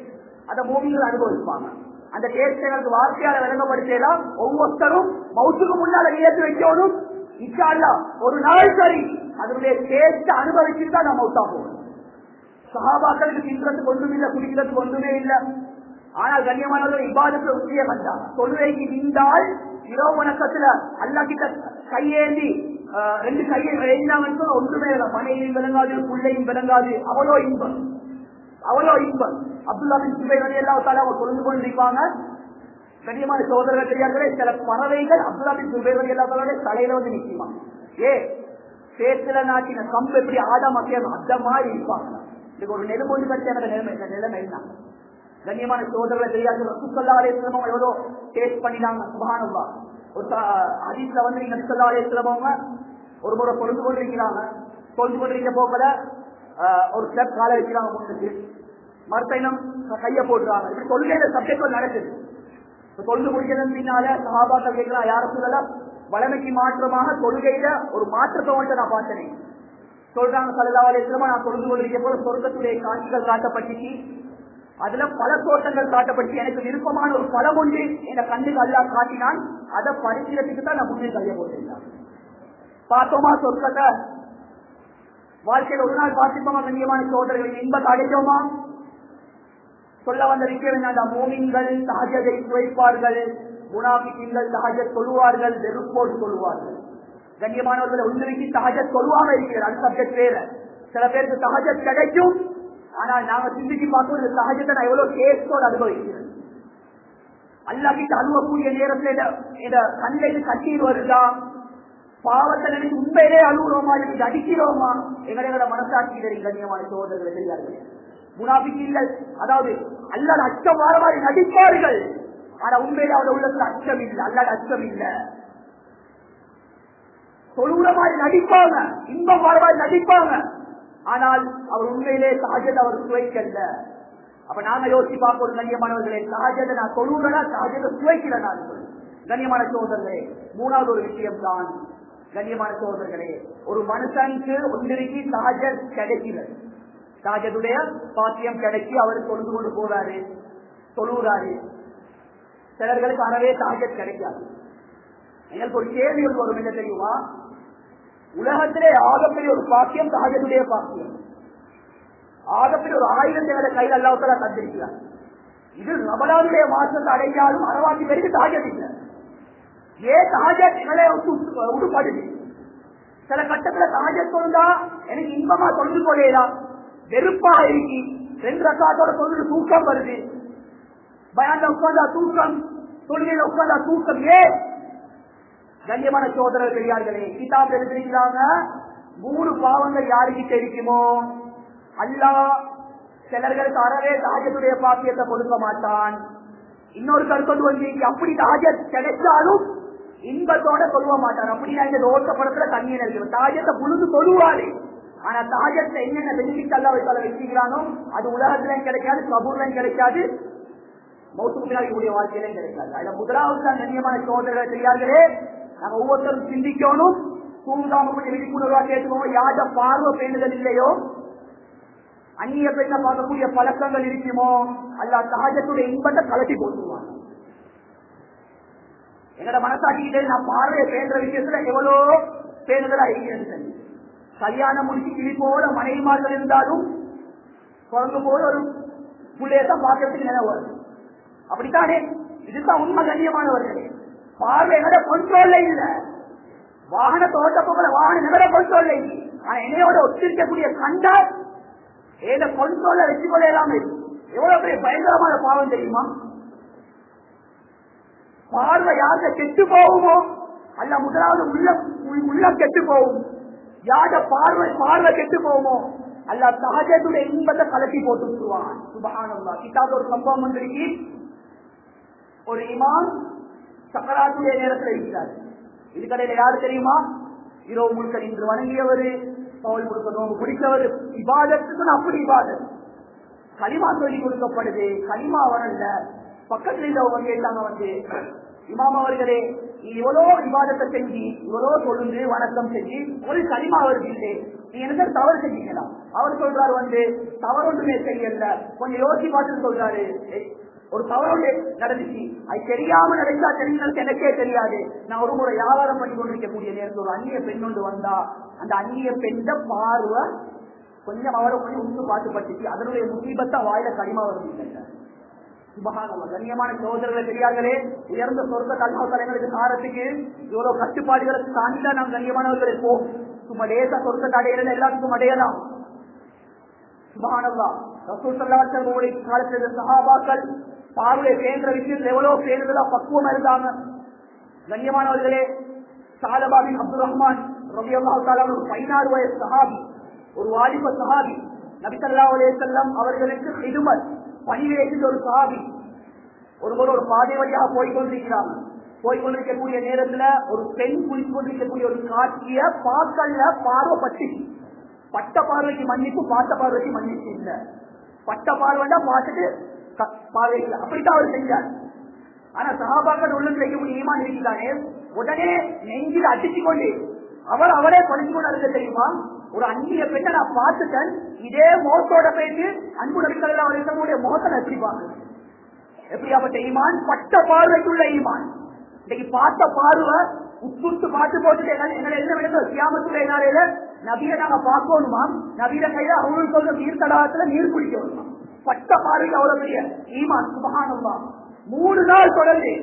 அதை மூமின்கள் அனுபவிப்பாங்க. அந்த டேஸ்ட் எங்களுக்கு வார்த்தையால விளங்கப்படுத்தலாம். ஒவ்வொருத்தரும் மௌத்துக்கு முன்னால நியத்து வைக்கணும், இன்ஷா அல்லாஹ் ஒரு நாள் சரி அதனுடைய டேஸ்ட் அனுபவிச்சுட்டு தான் நம்ம மௌத்தா போகணும். சஹாபாக்களுக்கு தின்றதுக்கு ஒன்றும் இல்லை, குடிக்கிறதுக்கு ஒன்றுமே இல்லை. ஆனால் கண்ணியமானவர்கள் இபாதத்துல உறுதியை கண்டாங்க. தொழுகைக்கு நின்றால் இரவு வணக்கத்துல அல்லாஹ் கிட்ட கையேந்தி 2 கையை எழுந்தாங்கன்னு ஒன்றுமே இல்லை. மனைவியும் விளங்காது, பிள்ளையும் விளங்காது, அவ்வளோ இன்பம், அவ்வளோ இன்பம். அப்துல்லா பின் சுபைர் ரலியல்லாஹு தஆலா அவங்க தொழுது கொண்டிருப்பாங்க. கண்ணியமான சகோதரர்கள் பெரியார்களே, சில பறவைகள் அப்துல்லா பின் சுபைர் ரலியல்லாஹு தஆலா தலையில நிற்குமா. சேத்துல நாட்டின கம்பு எப்படி ஆடாமக்கியம் அந்த மாதிரி இருப்பாங்க. இதுக்கு ஒரு நெருமொழி பற்றி எனக்கு நிலைமை என்ன. கண்ணியமான சகோதரர்களை தெரியாது, ரசூலுல்லாஹி அலைஹி வஸல்லம் எவ்வளோ டேஸ்ட் பண்ணினாங்க. சுப்ஹானல்லாஹ். ஒரு ஹதீஸ்ல நீங்க ரசூலுல்லாஹி அலைஹி வஸல்லம் ஒரு முறை பொழுது கொண்டிருக்கிறாங்க. பொழுது கொண்டிருக்க போகல ஒரு ஸ்டெப் காலை வைக்கிறாங்க முன்னுக்கு, மறுபையினம் கையை போடுறாங்க. இப்படி தொழுகையில சப்ஜெக்ட் நடக்குது. தொழுது முடிக்கிறதன் பின்னால சஹாபாக்கள் கேட்கிறான், யார சொல்லல வளமைக்கு மாற்றமாக தொழுகையில ஒரு மாற்றத்தை வந்து நான் பார்த்தேன். சொல்றாங்க ஸல்லல்லாஹு அலைஹி வஸல்லம், நான் தொழுது கொண்டிருக்க போது சொர்க்கத்துடைய காட்சிகள் காட்டப்பட்டுச்சு, அதுல பல தோட்டங்கள் காட்டப்பட்டு எனக்கு விருப்பமான ஒரு பழம் ஒன்று என் கண்ணுக்கு அல்லாஹ் காட்டினான். அதை பரிசீலத்துக்கு தான் நான் முன்னே கைய போட்டிருந்தேன். பார்த்தோமா சொர்க்கத்தை வாழ்க்கையில் ஒரு நாள் பார்த்திப்போமா? கண்ணியமான சோதரர்களின் இன்பத்தை அடைஞ்சோமா? சொல்ல வந்த விஷயம் என்னன்னா, மூமின்கள் தஹஜ்ஜை சுவைப்பார்கள், முனாஃபிகீன்கள் தஹஜ்ஜத் தொழுவார்கள், வெறுப்போடு சொல்லுவார்கள். கண்ணியமானவர்களை உண்மைக்கு தஹஜ்ஜத் தொழுவாம இருக்கிறது, அது சப்ஜெக்ட் வேற. சில பேருக்கு தஹஜ்ஜத் கிடைக்கும், ஆனால் நாங்க சிந்திச்சு பார்க்கும் இந்த தஹஜ்ஜத்தை நான் எவ்வளவு கேஸோடு அனுபவிக்கிறேன். அல்லாஹ் கிட்ட அழுவக்கூடிய நேரத்தில் கண்ணில் கண்ணீர் வருதா, பாவத்தை நினைத்து உண்மையிலே அழுகிறோமா, இது அடிக்கிறோமா, எங்களோட மனசாட்சி தெரியும். கண்ணியமான சோதரர்களை தெரியார்கள். முனாஃபிகீன்கள் அதாவது அல்லாஹ் அச்சம் வர மாதிரி நடிப்பார்கள், ஆனா உண்மையிலே அவருடைய உள்ளத்துல அச்சம் இல்லை, அல்லாஹ் அச்சம் இல்லை. தொழுகிற மாதிரி நடிப்பாங்க, இன்பம் வர மாதிரி நடிப்பாங்க, ஆனால் அவர் உண்மையிலே தஹஜ்ஜத் அவர் சுவைக்கல்ல. அப்ப நாங்க யோசிச்சு பார்ப்போம் கண்ணியமானவர்களே, தஹஜ்ஜத் நான் தொழுகிறேனா, தஹஜ்ஜத் சுவைக்கிறேனா? கண்ணியமான சகோதரர்களே, மூணாவது ஒரு விஷயம் தான் கண்ணியமான சகோதரர்களே, ஒரு மனுஷனுக்கு ஒன்றிற்கு சஹஜத் கிடைக்கிறது, சஹஜத்துடைய பாக்கியம் கிடைச்சி அவர் தொழுது கொண்டு போறாரு, தொழுகிறாரு. சிலர்களுக்கு அறவே சஹஜத் கிடைக்காது. எங்களுக்கு ஒரு கேள்வி வரும், என்ன தெரியுமா? உலகத்திலே ஆகப்பெரிய ஒரு பாக்கியம் சஹஜத்துடைய பாக்கியம். ஆகப்பெரிய ஒரு 1000 கையில் அல்லாஹ் தந்திருக்கிறார். இது ரமலானுடைய மாசத்தை அடைஞ்சாலும் அறவாசி பேருக்கு சஹஜத் இல்லை. ஏன் சஹஜத் எங்களை உடுப்படுது? சில கட்டத்துல சஹஜத் தொழுந்தா எனக்கு இன்பமா தொழுது கொள்ளலாம், வெறுப்பா இருக்கு. 2 ரக்காத்தோட தொழுது தூக்கம் வருது, பயான்ல உட்கார்ந்தா தூக்கம், தொழுகையில உட்கார்ந்தா தூக்கம். ஏன்? கண்ணியமான சோதரர் பெரியார்களே, கிதாப் எழுதிருக்கிறாங்க, 3 பாவங்கள் யாருக்கிட்ட இருக்குமோ அல்லாஹ் சிலர்களுக்கு அறவே சஹஜத்துடைய பாக்கியத்தை கொடுக்க மாட்டான். இன்னொரு கருத்து வந்து அப்படி சஹஜத் கிடைச்சாலும் இன்பத்தோட சொல்ல மாட்டான். அப்படின்னா இந்த ஓட்டப்படத்துல தண்ணீர் இருக்கு, சஹஜத்தை புழுந்து சொல்லுவாரு. ஆனா சஹஜத்தை என்னென்ன பெனிஃபிட் அல்லாஹ் வச்சிருக்கிறானோ அது உலகத்திலையும் கிடைக்காது, கபூர்லையும் கிடைக்காது, மௌத்துக்கு பின்னாடி வாழ்க்கையிலும் கிடைக்காது. அதுல முதலாவது தான் கண்ணியமான சோதரர்கள் பெரியார்களே, நாங்க ஒவ்வொருத்தரும் சிந்திக்கணும், தூங்காம கொஞ்சம் விழிப்புணர்வா கேட்டுக்கோங்க. யார பார்வை பேணுதல் இல்லையோ, அந்நிய பெண்ணை பார்க்கக்கூடிய பழக்கங்கள் இருக்குமோ, அல்லாஹ் சஹஜத்துடைய இன்பத்தை கலட்டி போட்டுருவாங்க. எங்கட மனசாட்சிக்கிட்டே நான் பார்வையை பேசுற விஷயத்துல எவ்வளோ பேணுதலா இருக்கிறேன். கல்யாணம் முடிச்சு கிளிப்போட மனைவிமார்கள் இருந்தாலும் குழந்தை போல ஒரு பிள்ளையத்தான் பார்க்கறதுக்கு நினைவு வருது. அப்படித்தானே? இதுதான் உண்மை கண்ணியமானவர்களே. பார்வை எங்கட கொண்ட்ரோல்ல இல்ல, வாகன தோட்ட போகிற வாகனம் எங்கட கொண்ட்ரோல்ல இல்லை. ஆனா என்னையோட ஒத்திருக்கக்கூடிய கண்டா ஏத கொண்ட்ரோல்ல வச்சு கொள்ளலாமே. எவ்வளவு பெரிய பயங்கரமான பாவம் தெரியுமா? பார்வை யார்கிட்ட கெட்டு போகுமோ அல்ல முதலாவது உள்ளம் கெட்டு போகும். யார பார்வை கெட்டு போகுமோ அல்ல சஹஜத்துடைய இன்பத்தை கலட்டி போட்டு விட்டுருவான். சுப்ஹானல்லாஹ். கிதாபுல ஒரு சம்பவம் வந்திருக்கு. ஒரு இமாம் சக்கராத்துடைய நேரத்தில் இருக்கிறார். இதுக்கடையில யாரு தெரியுமா? இரவு முழுக்க நின்று வணங்கியவர், பவுல் முழுக்க நோம்பு குடித்தவர். இபாதத்துக்கு அப்படி இபாதத். களிமா சொல்லி கொடுக்கப்படுது, களிமா வரல. பக்கத்துல இருந்தவங்க கேட்டாங்க வந்து, இமாம் அவர்களே இவ்வளோ விவாதத்தை செஞ்சு இவ்வளோ சொல்லுந்து வணக்கம் செஞ்சு ஒரு களிமா அவருக்கு இல்லை, நீ எனக்கு தவறு செஞ்சீங்களா? அவர் சொல்றாரு வந்து தவறு ஒன்றுமே செய்யல, கொஞ்சம் யோசிச்சு பார்த்துட்டு சொல்றாரு, ஒரு தவறு நடந்துச்சு, அது தெரியாம நடந்தா தெரிஞ்சது எனக்கே தெரியாது. நான் ஒரு முறை வியாபாரம் பண்ணி கொண்டிருக்கக்கூடிய நேரத்தில் ஒரு அந்நிய பெண் ஒன்று வந்தா, அந்த அந்நிய பெண்ண பார்வை கொஞ்சம் அவரை கொஞ்சம் உண்டு பார்த்து பட்டுச்சு, அதனுடைய முசீபத்தா வாயில களிமா வருது. சுபஹானல்லாஹ். கண்ணியமான சகோதரர்களே பெரியார்களே, உயர்ந்த சொர்க்க கல்விகளுக்கு காரத்துக்கு இவ்வளவு கட்டுப்பாடுகளுக்கு தாண்டிதான் நாம் கண்ணியமானவர்கள் இருப்போம். சும்மா லேசா சொர்க்க அடையிறது எல்லாத்துக்கும் அடையலாம். சுபஹானல்லாஹ். ரசூல் ஸல்லல்லாஹு அலைஹி வஸல்லம் காலத்தில் சஹாபாக்கள் பார்வை பேணுற விஷயத்தில் எவ்வளவு பேணுதலா பக்குவம் இருந்தாங்க. கண்ணியமானவர்களே, சாலபா பின் அப்துல் ரஹ்மான் ரலியல்லாஹு தஆலா 16 வயசு சஹாபி, ஒரு வாலிப சஹாபி. நபி ஸல்லல்லாஹு அலைஹி வஸல்லம் அவர்களுக்கு ஹிதுமத் பணிவேற்ற ஒரு சஹாபி. ஒருவர் ஒரு பாதை வழியாக போய்கொண்டிருக்கிறாங்க. போய்கொண்டிருக்கக்கூடிய நேரத்துல ஒரு பெண் குளித்து கொண்டிருக்கக்கூடிய ஒரு காட்சிய பார்க்கல, பார்வை பட்டு. பட்ட பார்வைக்கு மன்னிப்பு, பார்த்த பார்வைக்கு மன்னிப்பு இல்ல. பட்ட பார்வைன்னா பார்த்துட்டு பார்வை இல்லை, அப்படித்தான் அவர் செஞ்சார். ஆனா சஹாபாக்கள் உள்ள செய்யக்கூடிய ஈமான் இருக்கிறானே, உடனே நெஞ்சில் அடிச்சு கொண்டு அவரே படிச்சு கொண்டு இருக்க தெரியுமா? ஒரு அந்நிய பெண்ணை நான் பார்த்துட்டேன், இதே முகத்தோட போயிட்டு அன்பு நபிகள் அவர்களுடைய முகத்தை எப்படி பார்க்க? எப்படியாப்பட்ட ஈமான்? பட்ட பார்வைக்குள்ள ஈமான். இன்னைக்கு பார்த்த பார்வை உட்புட்டு பார்த்து போட்டுட்டு எங்களை என்ன வேணும்? கியாமத்துடைய நாளையில நபியை நாங்க பார்க்கணுமா? நபியில கையில அவங்களுக்கு சொல்ற நீர் தடாகத்துல நீர் குடிக்கணுமா? பட்ட பார்வைக்கு அவ்வளவு பெரிய ஈமான். சுபஹானல்லாஹ். 3 நாள் தொடர்ந்து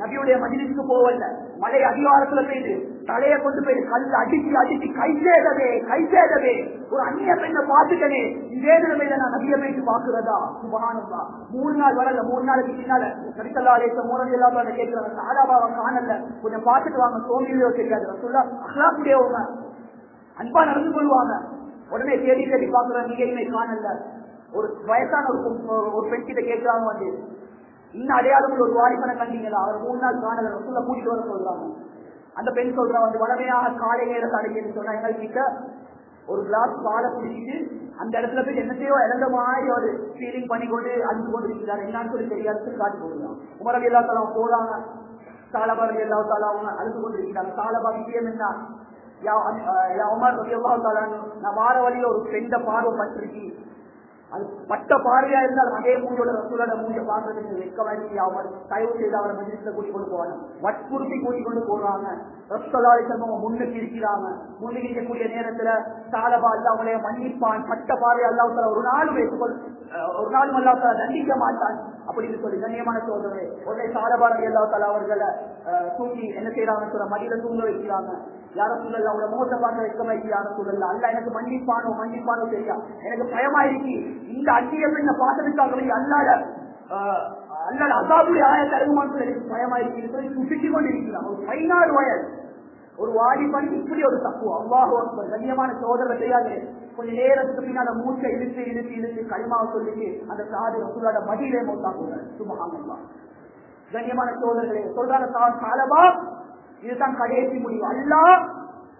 நபியுடைய மஜ்லிஸ்க்கு போவல்ல, மலை அதிகாரத்துல போயிட்டு தலையை கொண்டு போய் கல் அடிச்சு கை சேதவே ஒரு அந்நிய பெண்ணை பார்த்துட்டனே, இதே நிலைமையில நான் நபியை போயிட்டு பாக்குறதா? சுபஹானல்லாஹ். 3 நாள் வரல. 3 நாளைக்கு பின்னால நபி ஸல்லல்லாஹு அலைஹி வஸல்லம் மூணு எல்லாரும் கேட்கிறாங்க, சாதாபாவை காணல, கொஞ்சம் பார்த்துட்டு வாங்க, சோம்பியோ தெரியாது. ரசூலுல்லாஹ் அக்லாக்குடையவங்க, அன்பா நடந்து கொள்வாங்க. உடனே தேடி பாக்குறாங்க, நீங்க இனிமே காணல. ஒரு வயசான ஒரு பெண் கிட்ட கேட்கிறாங்க வந்து, இன்னும் அடையாளம் ஒரு வாலிபனை கண்டீங்களா? அவர் 3 நாள் காணல, ரசூலுல்லாஹ் கூட்டிட்டு வர சொல்றாங்க. அந்த பெண் சொல்றா வந்து, வளமையாக காலை நேரத்தை அடைக்கணும்னு சொன்னா எங்கள் கிட்ட ஒரு கிளாஸ் பாலை குடிச்சிட்டு அந்த இடத்துல போய் என்னத்தையோ இறந்த மாதிரி ஒரு ஃபீலிங் பண்ணி கொண்டு அழுந்து கொண்டு இருக்கிறார். என்னன்னு சொல்லி தெரியாது காட்டி கொடுக்கலாம். உமர் ரலியல்லாஹு தஆலா போறாங்க, சாலபா ரலியல்லாஹு தஆலா அவங்க அழுது கொண்டிருக்கிறாங்க. சாலபா விஷயம் என்ன? யா உமர் ரலியல்லாஹு தஆலா, நான் வார வழியில ஒரு பெண்ட பார்வை பட்டிருக்கு, அது பட்ட பார்வையா இருந்தால் அதே மூஞ்சோட ரசூலோட மூஞ்ச பார்க்கறதுக்கு வெட்கமாயிடுச்சு. அவர் தயவு செய்து அவரை மஜ்லிஸ்ல கூட்டிக் கொண்டு போவாங்க, வற்புறுத்தி கூட்டிக் கொண்டு போறாங்க. ரசூலுல்லாஹி ஸல்லல்லாஹு முன்னுக்கு இருக்கிறாங்க. முன்னுக்கு இருக்கக்கூடிய நேரத்துல சாலபா அல்லாஹ் அவங்களே மன்னிப்பான், பட்ட பார்வை அல்லாஹ் தஆலா ஒரு நாளும் அல்லாஹ் தஆலா தண்டிக்க மாட்டான் அப்படின்னு சொல்லி கண்ணியமான சோதனை. உடனே சாலபா ரலியல்லாஹு தஆலா அவர்களை தூக்கி என்ன செய்யறாங்கன்னு சொல்ல மடியில தூங்க வைக்கிறாங்க. யார சூழல்ல அவங்கள முகத்தை பார்க்க வைக்க வைக்கிறான சூழல்ல அல்ல எனக்கு மன்னிப்பானோ தெரியா, எனக்கு பயமாயிருக்கு இந்த அந்நியம் என்ன பார்த்ததுக்காகவே அல்லாட அசாபுடைய ஆயத்தை அறிவுமான்னு எனக்கு பயமாயிருக்கு சொல்லி சுட்டிக் கொண்டிருக்கிறான். ஒரு 16 வயது ஒரு வாலிபன் இப்படி ஒரு தப்பு. அல்லாஹ் அக்பர். கண்ணியமான சோதனை செய்யாது. கொஞ்ச நேரத்துக்கு பின்னால மூச்சை இழுத்து களிமாவை சொல்லிட்டு அந்த சாதி ரசூலோட மடியிலே மௌத்தாக்குங்க. சுப்ஹானல்லாஹ். கண்ணியமான சோதனைகளே சொல்றாங்க சாலபா இதுதான் கடைசி முடிவு. அல்லாஹ்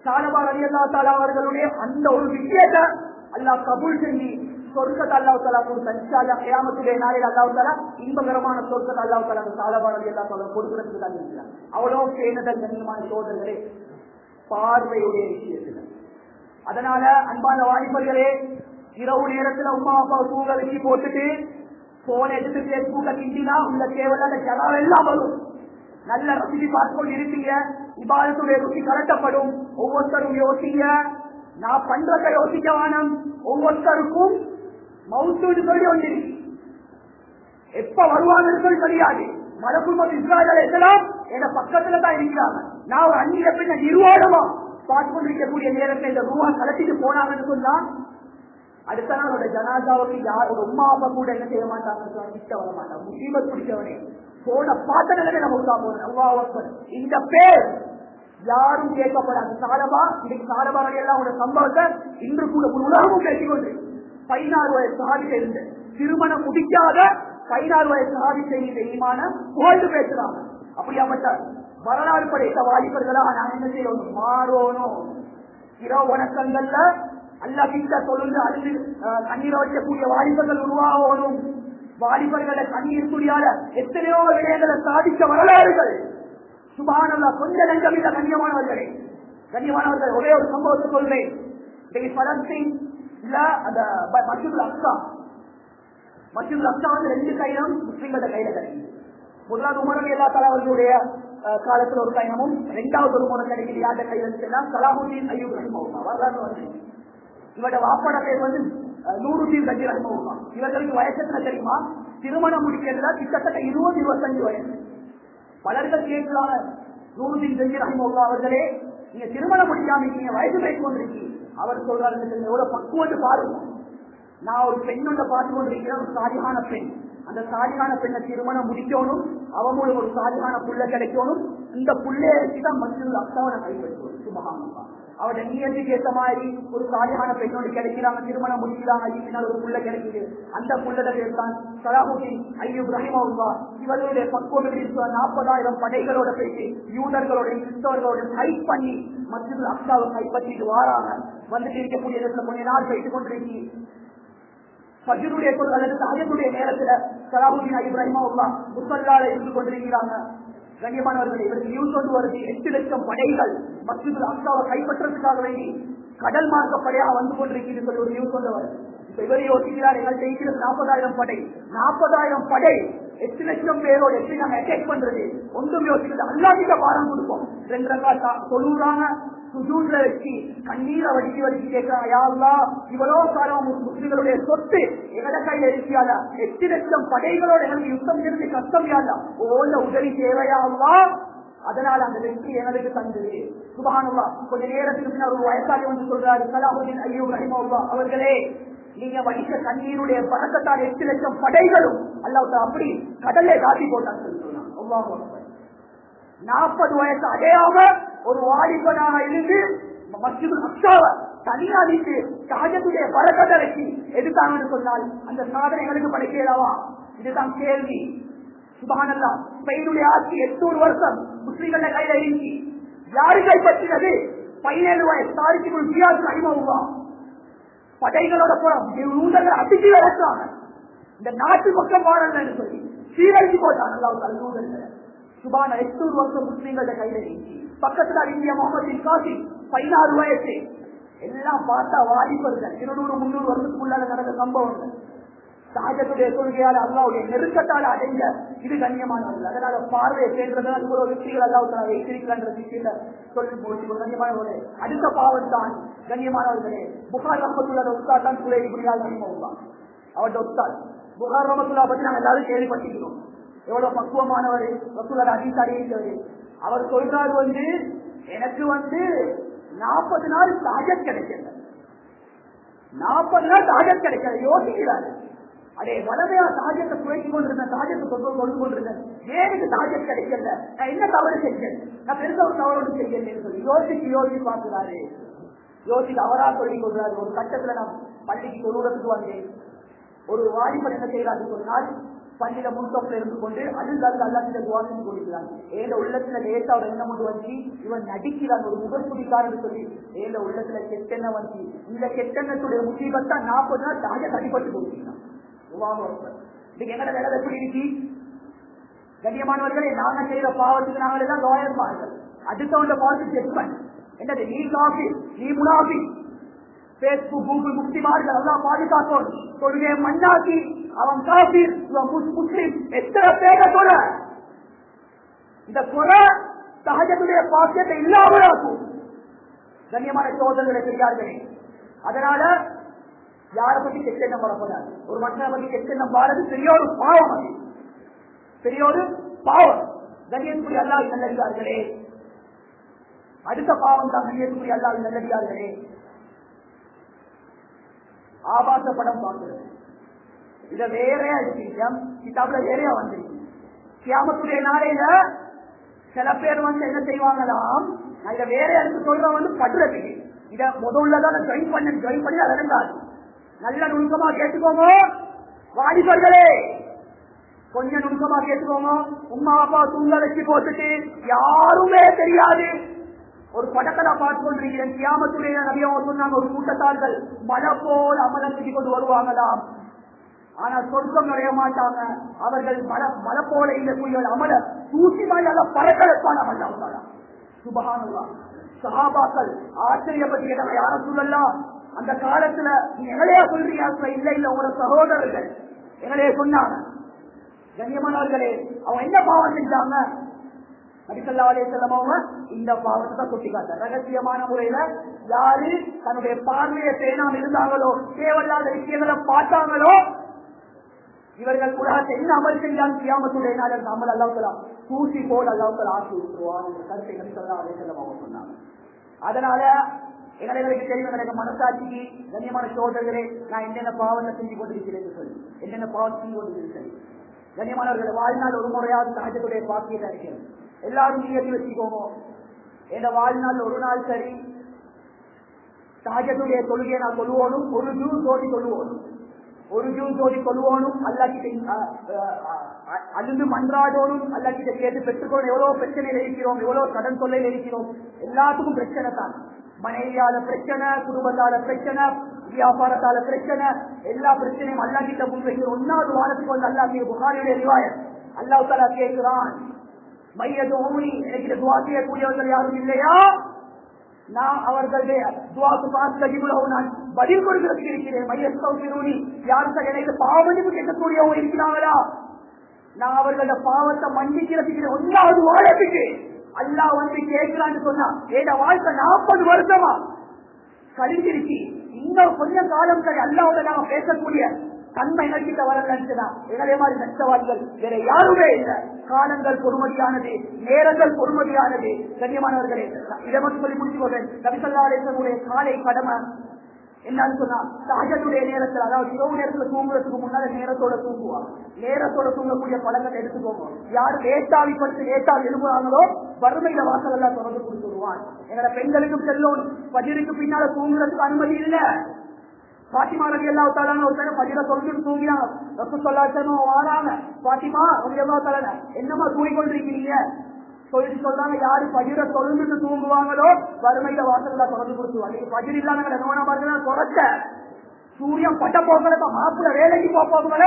சாலபா ரலியல்லாஹு தஆலா அவர்களுடைய அந்த ஒரு விஷயத்தை அல்லாஹ் கபூல் செஞ்சு சொர்க்கத்தை அல்லாஹ் தஆலா கொடுத்தான். இன்ஷா அல்லாஹ் கியாமத்துடைய நாளில் அல்லாஹ் தஆலா இன்பகரமான சொர்க்கத்தை அல்லாஹ் தஆலா சாலபா ரலியல்லாஹு தஆலா கொடுக்கிறதுக்கு தான் இருக்கிறார். அவ்வளவு பேணுதல் கண்ணியமான சோதனைகளே பார்வையுடைய விஷயத்துல. அதனால அன்பான வாலிபர்களே, இரவு நேரத்துல உமா அப்பா தூங்க வச்சு போட்டுட்டு போன எடுத்து பேஸ்புக்க கிண்டினா உள்ள தேவையில்லாத ஜனம் எல்லாம் வரும். நல்ல ரசிச்சு பார்த்துக்கொண்டு இருப்பீங்க. இபாதத்துடைய ருசி கலட்டப்படும். ஒவ்வொருத்தரும் யோசிங்க, நான் பண்றத யோசிக்க வேணும். ஒவ்வொருத்தருக்கும் மவுத்து சொல்லி ஒன்றிருக்கு, எப்ப வருவாங்கன்னு சொல்லி தெரியாது. மலக்குள் இஸ்ராயல் எல்லாம் என் பக்கத்துல தான் இருக்கிறாங்க. நான் ஒரு அந்நிய பெண்ண நிர்வாகமா பார்த்து கொண்டிருக்கக்கூடிய நேரத்தில் இந்த ரூபா கலட்டிட்டு போனாங்கன்னு சொன்னா அடுத்த நாளோட ஜனாதாவுக்கு யார் ஒரு உமா அப்பா கூட என்ன செய்ய மாட்டாங்க, கிட்ட வர மாட்டாங்க. முசீபத் பிடிச்சவனே போன பார்த்த நிலைமை நம்ம இந்த பேர் யாரும் கேட்கப்படாது. சாலபா இன்னைக்கு சாலபா எல்லாம் ஒரு சம்பவத்தை இன்று கூட உலகமும் பேசிக்கொண்டு 16 வயசு சாதி செய்து திருமணம் முடிக்காத 16 வயசு சாதி செய்த ஈமான புகழ்ந்து பேசுறாங்க. அப்படியாப்பட்ட வரலாறு படைத்த வாலிபர்களா நான் என்ன செய்யணும், மாறணும். இரவு வணக்கங்கள்ல அல்லாஹ் கிட்ட தொழுந்து அழுது கண்ணீர் வைக்கக்கூடிய வாலிபர்கள் உருவாகணும். வாலிபர்களை கண்ணீர் துளியால எத்தனையோ விடயங்களை சாதிக்க வரலாறுகள் சுப்ஹானல்லாஹ். கொஞ்ச நெஞ்சம் இல்ல கண்ணியமானவர்கள். ஒரே ஒரு சம்பவத்தை சொல்றேன். பலஸ்தீன்ல அந்த மஸ்ஜிதுல் அக்ஸா வந்து 2 கைனம் முஸ்லிம்களோட கையில கிடைக்குது. முதலாவது உமர் ரலியல்லாஹு தஆலா அவர்களுடைய காலத்துல ஒரு கைனமும், 2வது ஒரு முறை கிடைக்குது. யார்ட கையில சலாஹுதீன் அய்யூப் ரஹிமஹுல்லாஹ் வரலாறு வந்து இவட வாப்பாட பேர் வந்து நூருதீன் கஜி ரஹிமஹுல்லாஹ். இவர்களுக்கு வயசு தெரியுமா? திருமணம் முடிக்கிறதா கிட்டத்தட்ட 20-25 வயசு. பலர்கள் கேட்கிறாங்க, நூருதீன் கஜி ரஹிமஹுல்லாஹ் அவர்களே, நீங்க திருமணம் முடிக்காம நீங்க வயசு பேசி கொண்டிருக்கீங்க. அவர் சொல்றாரு, எவ்வளவு பக்குவத்தை பாருங்க. நான் ஒரு பெண்ணோட பார்த்து கொண்டிருக்கிறேன், ஒரு சாதிகான பெண். அந்த சாதிகான பெண்ணை திருமணம் முடிக்கணும், அவன் மூலம் ஒரு சாதிகான புள்ள கிடைக்கணும். இந்த புள்ளைய வச்சுதான் மஸ்ஜிதுல் அக்ஸாவை கைப்பற்றணும். சுப்ஹானல்லாஹ். அவட நியத்துக்கு ஏற்ற மாதிரி ஒரு சாதிகான பெண்ணோடு கிடைக்கிறாங்க, திருமணம் முடிக்கிறாங்க, இதனால் ஒரு புள்ள கிடைக்குது. அந்த புள்ளட பேர்தான் சலாஹுதீன் அய்யூப் ரஹிமஹுல்லாஹ். இவர்களுடைய பக்குவம் 40,000 படைகளோட போயிட்டு யூதர்களோட கிறிஸ்தவர்களோட ஃபைட் பண்ணி மஸ்ஜிதுல் அக்ஸாவை கைப்பற்றிட்டு வாராங்க. வந்துட்டு இருக்கக்கூடிய இடத்துல கொஞ்ச நாள் போயிட்டு கொண்டிருக்கி ஃபஜ்ருடைய அல்லது தஹஜ்ஜுடைய நேரத்துல சலாஹுதீன் அய்யூப் ரஹிமஹுல்லாஹ் முஸல்லால இருந்து கொண்டிருக்கிறாங்க. கண்ணியமானவர்கள், இவருக்கு நியூஸ் வந்து வருது, 8 லட்சம் படைகள் மஸ்ஜிதுல் அக்ஸாவை கைப்பற்றதுக்காக வேண்டி கடல் மார்க்க படையாக வந்து கொண்டிருக்கிறது சொல்லி ஒரு நியூஸ் வந்து வருது. இப்ப இவரை யோசிக்கிறார், எங்கள்கிட்ட இருக்கிறது 40,000 படை. 40,000 படை 8 லட்சம் பேரோட எப்படி நாங்க அட்டாக் பண்றது? ஒன்றும் யோசிக்கிறது, அல்லாஹ்கிட்ட பாரம் கொடுப்போம். 2 ரக்காத் தொழுறாங்க, சுஜூத்ல வச்சு கண்ணீரை வடிச்சு கேட்கிறாங்க, யா அல்லாஹ், இவ்வளவு காலம் முஸ்லிம்களுடைய சொத்து எங்கட கையில இருக்கியால, 8 லட்சம் படைகளோட எங்களுக்கு யுத்தம் இருந்து கஷ்டம் யாருல ஓல உதவி தேவையா அல்லாஹ், அதனால அந்த வெற்றி எங்களுக்கு தந்தது. சுப்ஹானல்லாஹ். கொஞ்ச நேரத்துக்கு பின்னர் ஒரு வயசாளி வந்து சொல்றாரு, சலாஹுதீன் அய்யூப் ரஹிமஹுல்லாஹ் அவர்களே, நீங்க வடித்த கண்ணீருடைய பறக்கத்தால் 8 லட்சம் படைகளும் அல்லாஹ் அப்படி கடல்ல காட்டி போட்டான்னு சொல்லி சொன்னாங்க. அல்லாஹ் அக்பர். 40 வயசு அடையாம ஒரு வாலிபனாக இருந்து மஸ்ஜிதுல் அக்ஸாவை தனியா நின்று தஹஜ்ஜுடைய பரக்கத்தை வச்சு எடுத்தாங்கன்னு சொன்னால் அந்த சாதனைகளுக்கு படைக்கலாவா? இதுதான் கேள்வி. சுப்ஹானல்லாஹ். ஸ்பெயினுடைய ஆட்சி 800 வருஷம் முஸ்லிம்கள கையில இருந்துச்சு. யாரு கைப்பற்றினது? 17 வயசு தாரிக்குள் ஜியாத் ரஹிமஹுல்லாஹ் படைகளோட புறம் யூதர்கள் அடிச்சு வளர்த்தாங்க. இந்த நாட்டு பக்கம் வாழலன்னு சொல்லி சீரழிச்சு போட்டாங்க. அல்லாஹ் யூதர்களை சுபான 800 வருஷம் முஸ்லீம்கள கையில இருந்துச்சு. பக்கத்துல இந்தியா முகமது பின் காசிம் 16 வயசு. எல்லாம் பார்த்தா வாலிபர்கள் 200-300 வருஷத்துக்குள்ளால நடந்த சம்பவங்கள். சஹாஜத்துடைய கொள்கையால் அல்லாவுடைய நெருக்கத்தால் அடைந்த இது கண்ணியமானவர்கள். அதனால பார்வையை சேர்ந்ததால் ஒரு வெற்றிகள் அல்லாஹ் வைத்திருக்கிறான்ற விஷயத்தை சொல்லி முடிச்சு கண்ணியமானவர்களே. அடுத்த பாவம் தான் கண்ணியமானவர்களே, புகார் ரஹ்மத்துல்லாஹி உஸ்தாத் தான் குறைவு புரியாத அனுபவம். அவருடைய உஸ்தாத் புகார் ரஹ்மத்துல்லாஹி பற்றி நாங்கள் எல்லாரும் கேள்விப்பட்டிருக்கிறோம். எவ்வளவு பக்குவமானவர், ரசூலுல்லாஹி ஹதீஸ் அறிவித்தவர். அவர் சொல்றாரு எனக்கு 40 நாள் தாஜத் கிடைக்கல, 40 நாள் தாஜத் கிடைக்கல. யோசிக்கிறாரு, அதே வளமையா தாஜத்தை குறைத்து கொண்டிருந்தேன், தாஜத்தை கொண்டு கொண்டிருந்தேன், ஏனுக்கு தாஜத் கிடைக்கல, நான் என்ன தவறு செஞ்சேன், நான் பெருசா ஒரு தவறு செய்யலன்னு சொல்லி யோசிச்சு பார்க்கிறாரு. யோசிச்சு அவரா சொல்லிக் கொள்றாரு. ஒரு கட்டத்துல நான் பள்ளிக்கு தொழுவதற்கு வந்தேன். ஒரு வாலிபர் என்ன செய்யறாரு சொன்னால், பள்ளியில முன்தொப்பில் இருந்து கொண்டு அழுதால் அல்லாஹ்விட துஆ செஞ்சு கொண்டிருக்கிறான். ஏந்த உள்ளத்துல லேசா ஒரு எண்ணம் கொண்டு வந்து இவன் நடிக்கிறான், ஒரு முகப்புடிக்காரன்னு சொல்லி ஏந்த உள்ளத்துல கெட்டெண்ணம் வந்து இந்த கெட்டெண்ணத்துடைய முசீபத்தா 40 நாள் தாஜ தடிப்பட்டு கொடுக்கிறான். இன்னைக்கு எங்கட வேலை எப்படி இருக்கு கண்ணியமானவர்களே? நாங்க செய்யற பாவத்துக்கு நாங்கள் எல்லாம் லாயர்மார்கள். அடுத்தவங்க பாவத்துக்கு செக் பண்ண என்னது, நீ காபி, நீ முனாபி, பேஸ்புக் கூகுள் முக்திமார்கள் எல்லாம் பாதுகாத்தோம். தொழுகையை மண்ணாக்கி அவன் காபீர், இவன் முஸ்லிம், எத்தனை பேர கொலை. இந்த கொலை சஹஜத்துடைய பாக்கியத்தை இல்லாமலாக்கும். கண்ணியமான சோதனைகளை செய்யார்களே. அதனால யாரை பத்தி கெட்டெண்ணம் வரக்கூடாது. ஒரு மனுஷனை பத்தி கெட்டெண்ணம் வாரது பெரிய ஒரு பாவம், அது பெரிய ஒரு பாவம். கண்ணியத்துக்குரிய அல்லாஹ் நல்லடியார்களே, அடுத்த பாவம் தான் கண்ணியத்துக்குரிய அல்லாஹ் நல்லடியார்களே, ஆபாச படம் பார்க்கிறது. இத வேறையா விஷயம் கிதாபுல வேறையா வந்துருக்கு. கியாமத்துடைய நாளையில சில பேர் என்ன செய்வாங்களாம், நான் இதை வேற எடுத்து சொல்றேன் படுறது. இத முதல்லதான் ஜாயின் பண்ணி அதை நடந்தாது. நல்ல நுணுக்கமா கேட்டுக்கோங்க வாலிபர்களே, கொஞ்சம் நுணுக்கமா கேட்டுக்கோங்க. உமா அப்பா தூங்க வச்சு போட்டுட்டு யாருமே தெரியாது ஒரு படத்தை பார்த்து கொண்டிருக்கிறேன். கியாமத்துடைய நபியம் சொன்னாங்க, ஒரு கூட்டத்தார்கள் மழை போல் அமலத்துக்கு கொண்டு வருவாங்களாம். ஆனா சொர்க்கம் நுழைய மாட்டாங்க. அவர்கள் மழை போல இல்லக்கூடிய அமல தூசி மாதிரி பறக்கலப்பான அமல. சுபஹானல்லாஹ். சஹாபாக்கள் ஆச்சரியப்பட்டு கேட்டாங்க, யார சொல்லலாம் அந்த காலத்துல நீ எங்களையா சொல்றீங்க? இல்ல இல்ல, உங்களோட சகோதரர்கள் எங்களையே சொன்னாங்க. கண்ணியமானவர்களே, அவங்க என்ன பாவம் செஞ்சாங்க? நபி ஸல்லல்லாஹு அலைஹி வஸல்லம் அவங்க இந்த பாவத்தை தான் சுட்டி காட்டார். ரகசியமான முறையில யாரு தன்னுடைய பார்வையை பேணாமல் இருந்தாங்களோ, தேவையில்லாத விஷயங்களை பார்த்தாங்களோ, இவர்கள் உலகத்தை என்ன அமல் செஞ்சாலும் கியாமத்துடைய நாள் அமல் அல்லாஹ் தூசி போல் அல்லாஹ் ஆக்கி விட்டுருவான். கருத்தை நபி ஸல்லல்லாஹு அலைஹி வஸல்லம் அவங்க சொன்னாங்க. அதனால எங்களுக்கு தெரியும், எனக்கு மனசாட்சிக்கு கண்ணியமான சோதர்களே, நான் என்னென்ன பாவத்தை செஞ்சு கொண்டிருக்கிறேன் சொல்லி, என்னென்ன பாவம் செஞ்சு கொண்டிருக்கிறேன். கண்ணியமானவர்கள், வாழ்நாள் ஒரு முறையாவது சஹஜத்துடைய பாக்கியத்தை இருக்கிறேன். எல்லாரும் நீயத்தி வச்சுக்கோங்க, என் வாழ்நாள் ஒரு நாள் சரி சஹஜத்துடைய தொழுகையை நான் சொல்லுவோனும், ஒரு ஜூஸ் ஓடி சொல்லுவோனும், ஒரு ஜூஸ் ஓடி சொல்லுவோனும், அல்லாஹ்கிட்ட அழுந்து மன்றாடோனும், அல்லாஹ்கிட்ட கேட்டு பெற்றுக்கொண்டு எவ்வளவு பிரச்சனையில் இருக்கிறோம், எவ்வளவு கடன் தொல்லையில் இருக்கிறோம். எல்லாத்துக்கும் பிரச்சனை தான். மனைவியால பிரச்சனை, குடும்பத்தால பிரச்சனை, வியாபாரத்தால பிரச்சனை, எல்லா பிரச்சனையும் அல்லாஹ்கிட்ட முன்வைக்கிற 1வது வாரத்துக்கு அல்லாஹ் புகாரியுடைய ரிவாயத் அல்லாஹ் தஆலா கேட்கிறான், மையதூனி, எனக்கு துஆ செய்யக்கூடியவர்கள் யாரும் இல்லையா? நான் அவர்களுடைய துஆக்கு பாஸ்தஜிபுலஹு, நான் பதில் கொடுக்கிறதுக்கு இருக்கிறேன். மையஸ்தௌஃபிரூனி, யாருக்கு எனக்கு பாவமன்னிப்பு கேட்கக்கூடியவங்க இருக்கிறாங்களா? நான் அவர்களோட பாவத்தை மன்னிக்கிறதுக்கு 1வது வாரத்துக்கு அல்லாஹ் கேட்கிறான்னு சொன்னா, ஏட வாழ்க்கை 40 வருஷமா கழிஞ்சிருச்சு. இன்னும் கொஞ்சம் காலம் சரி அல்லாஹ்வோட நாம பேசக்கூடிய தன்மை நடிக்கிட்ட வரலன்னா எங்களே மாதிரி நஷ்டவாதிகள் வேற யாருமே இல்லை. காலங்கள் பொறுமதியானது, நேரங்கள் பொறுமதியானது. கண்ணியமானவர்களே, இதை மட்டும் சொல்லி முடிச்சு கொள்றேன். நபி ஸல்லல்லாஹு அலைஹி வஸல்லம் காலை கடமை என்னன்னு சொன்னா, சஹஜத்துடைய நேரத்தில், அதாவது இரவு நேரத்துல தூங்குறதுக்கு முன்னால நேரத்தோட தூங்குவாங்க. நேரத்தோட தூங்கக்கூடிய பழக்கத்தை எடுத்துக்கோங்க. யாரு லேட்டாவி படுத்து லேட்டாவி எழுப்புறாங்களோ வறுமையில வாசல் எல்லாம் தொடர்ந்து கொடுத்துருவான். எங்களோட பெண்களுக்கும் செல்லும் பஜிருக்கு பின்னால தூங்குறதுக்கு அனுமதி இல்லை. பாத்திமா ரலியல்லாஹு தஆலா ஒரு தடவை பஜிர சொல்லிட்டு தூங்கினாங்க. ரசூல் ஸல்லல்லாஹு அலைஹி வஸல்லம் வாராங்க, பாத்திமா ரலியல்லாஹு தஆலா என்னமா தூங்கிக்கொண்டிருக்கிறீங்க சொல்லி சொல்றாங்க, யாரு பஜிர சொல்லிட்டு தூங்குவாங்களோ வறுமையில வாசல்ல தொடர்ந்து கொடுத்துருவாங்க. பஜிர் இல்லாம நோனமார்கள் குறைச்ச சூரியன் பட்ட போகல, மாப்பிள்ள வேலைக்கு போகல,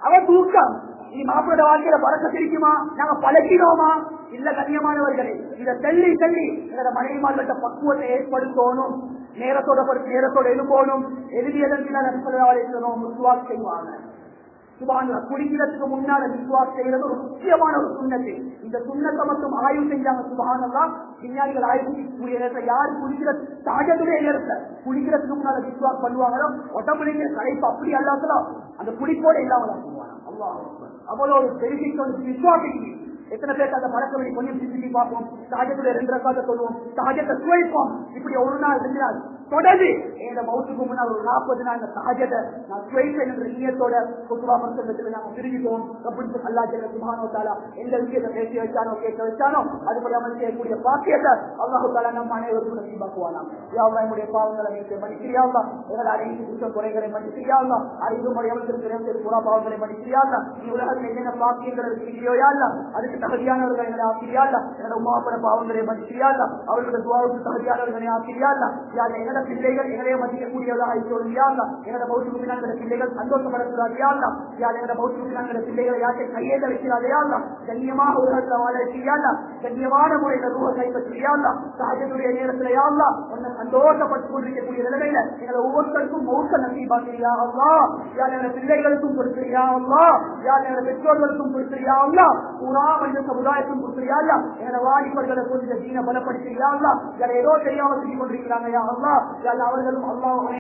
அவன் தூக்கம் இனி மாப்பிளோட வாழ்க்கையில பறக்க தெரிக்குமா? நாங்க பழகினோமா? இல்ல கண்ணியமானவர்களே, இதை தள்ளி எங்களோட மனைவிமார்கிட்ட பக்குவத்தை ஏற்படுத்தணும். நேரத்தோட எழுப்பணும். எழுதியதன் முஸ்வாக் செய்வாங்க. குடிக்கிறதுக்கு முன்னால விசுவாஸ் செய்யறது ஒரு முக்கியமான ஒரு சுண்ணத்து. இந்த சுண்ணத்தை மட்டும் ஆய்வு செஞ்சாங்க. சுபஹானல்லாஹ், விஞ்ஞானிகள் ஆய்வு செய்யக்கூடிய நேரத்தில் யாரு குடிக்கிற தாஜத்துடைய நேரத்தை குடிக்கிறதுக்கு முன்னால விசுவாஸ் பண்ணுவாங்களோ உடம்புடைய கலைப்பு அப்படி அல்லாதோ அந்த குடிப்போட இல்லாம அல்லாஹ் அவ்வளவு ஒரு பெருகிட்டு விசுவாசிக்கு எத்தனை பேருக்கு அந்த பழக்கம் கொஞ்சம் சிந்திச்சு பார்ப்போம். தாஜத்துடைய 2 ரக்காத்தை சொல்லுவோம், தாஜத்தை சுவைப்போம். இப்படி ஒரு நாள் 2 நாள் தொடர்ந்து எங்க மவுத்துக்கு முன்னால் ஒரு 40 நாள் இந்த தாஜத்தை நான் சுவைப்பேன் என்ற நீயத்தோட குத்துவா மருத்துவத்தில் நாங்கள் பிரிஞ்சுப்போம். அப்படின்னு அல்லா ஜல்ல சுப்ஹானஹு வ தஆலா எந்த விஷயத்தை பேசி வச்சானோ கேட்க வச்சானோ அதுபடி அமல் செய்யக்கூடிய பாக்கியத்தை அல்லாஹ் தஆலா நம்ம அனைவருக்கும் நசீபாக்குவானாம். யா அல்லாஹ், நம்முடைய பாவங்களை நீ மன்னிக்கிறியா அல்லாஹ், எங்கள் அனைத்து குற்ற குறைகளை மன்னிக்கிறியா அல்லாஹ், அறிவு முறையவர்களுக்கு புறா பாவங்களை மன்னிக்கிறியா அல்லாஹ், நீ உலகத்தில் என்னென்ன பாக்கியங்கள் இருக்கிறியோ யா அல்லாஹ், அதுக்கு தகுதியானவர்களை எங்களை ஆக்கிறியா அல்லாஹ், என்னோட உமாப்பட பாவங்களை மன்னிக்கிறியா அல்லாஹ், அவர்களுடைய துஆவுக்கு தகுதியானவர்களை ஆக்கிறியா அல்லாஹ், யா எங்களோட பிள்ளைகள் எங்களையே மதிக்கக்கூடியவர்களாக சொல்லியா அல்லாஹ், என்னோட பௌத்திக்கு நாங்கள் பிள்ளைகள் சந்தோஷப்படக்கூடாதியா அல்லாஹ், யா எங்களோட பௌத்திக்கு நாங்கள் பிள்ளைகளை யாற்றை கையேந்த வைக்கிறாதையா அல்லாஹ், கண்ணியமாக உலகத்தில் வாழ செய்யா அல்லாஹ், கண்ணியமான முறையில் ரூஹ கைப்பற்றியா அல்லாஹ், சஹஜத்துடைய நேரத்தில் யா அல்லாஹ் உன்னை சந்தோஷப்பட்டுக் கொண்டிருக்கக்கூடிய நிலைமையில எங்களை ஒவ்வொருத்தருக்கும் மௌத்த நசீபாக்கிறியா அல்லாஹ், யா எங்களோட பிள்ளைகளுக்கும் கொடுக்கிறியா அல்லாஹ், யா எங்களோட பெற்றோர்களுக்கும் கொடுக்கிறியா அல்லாஹ், பூரா மனித சமுதாயத்துக்கும் கொடுக்கிறியா அல்லாஹ், எங்களோட வாலிபர்களை கொஞ்சம் தீன பலப்படுத்தியா அல்லாஹ், ஏதோ தெரியாம செஞ்சு கொண்டிருக்கிறாங்க யா அல்லாஹ், அவர்களும் அல்லாஹ்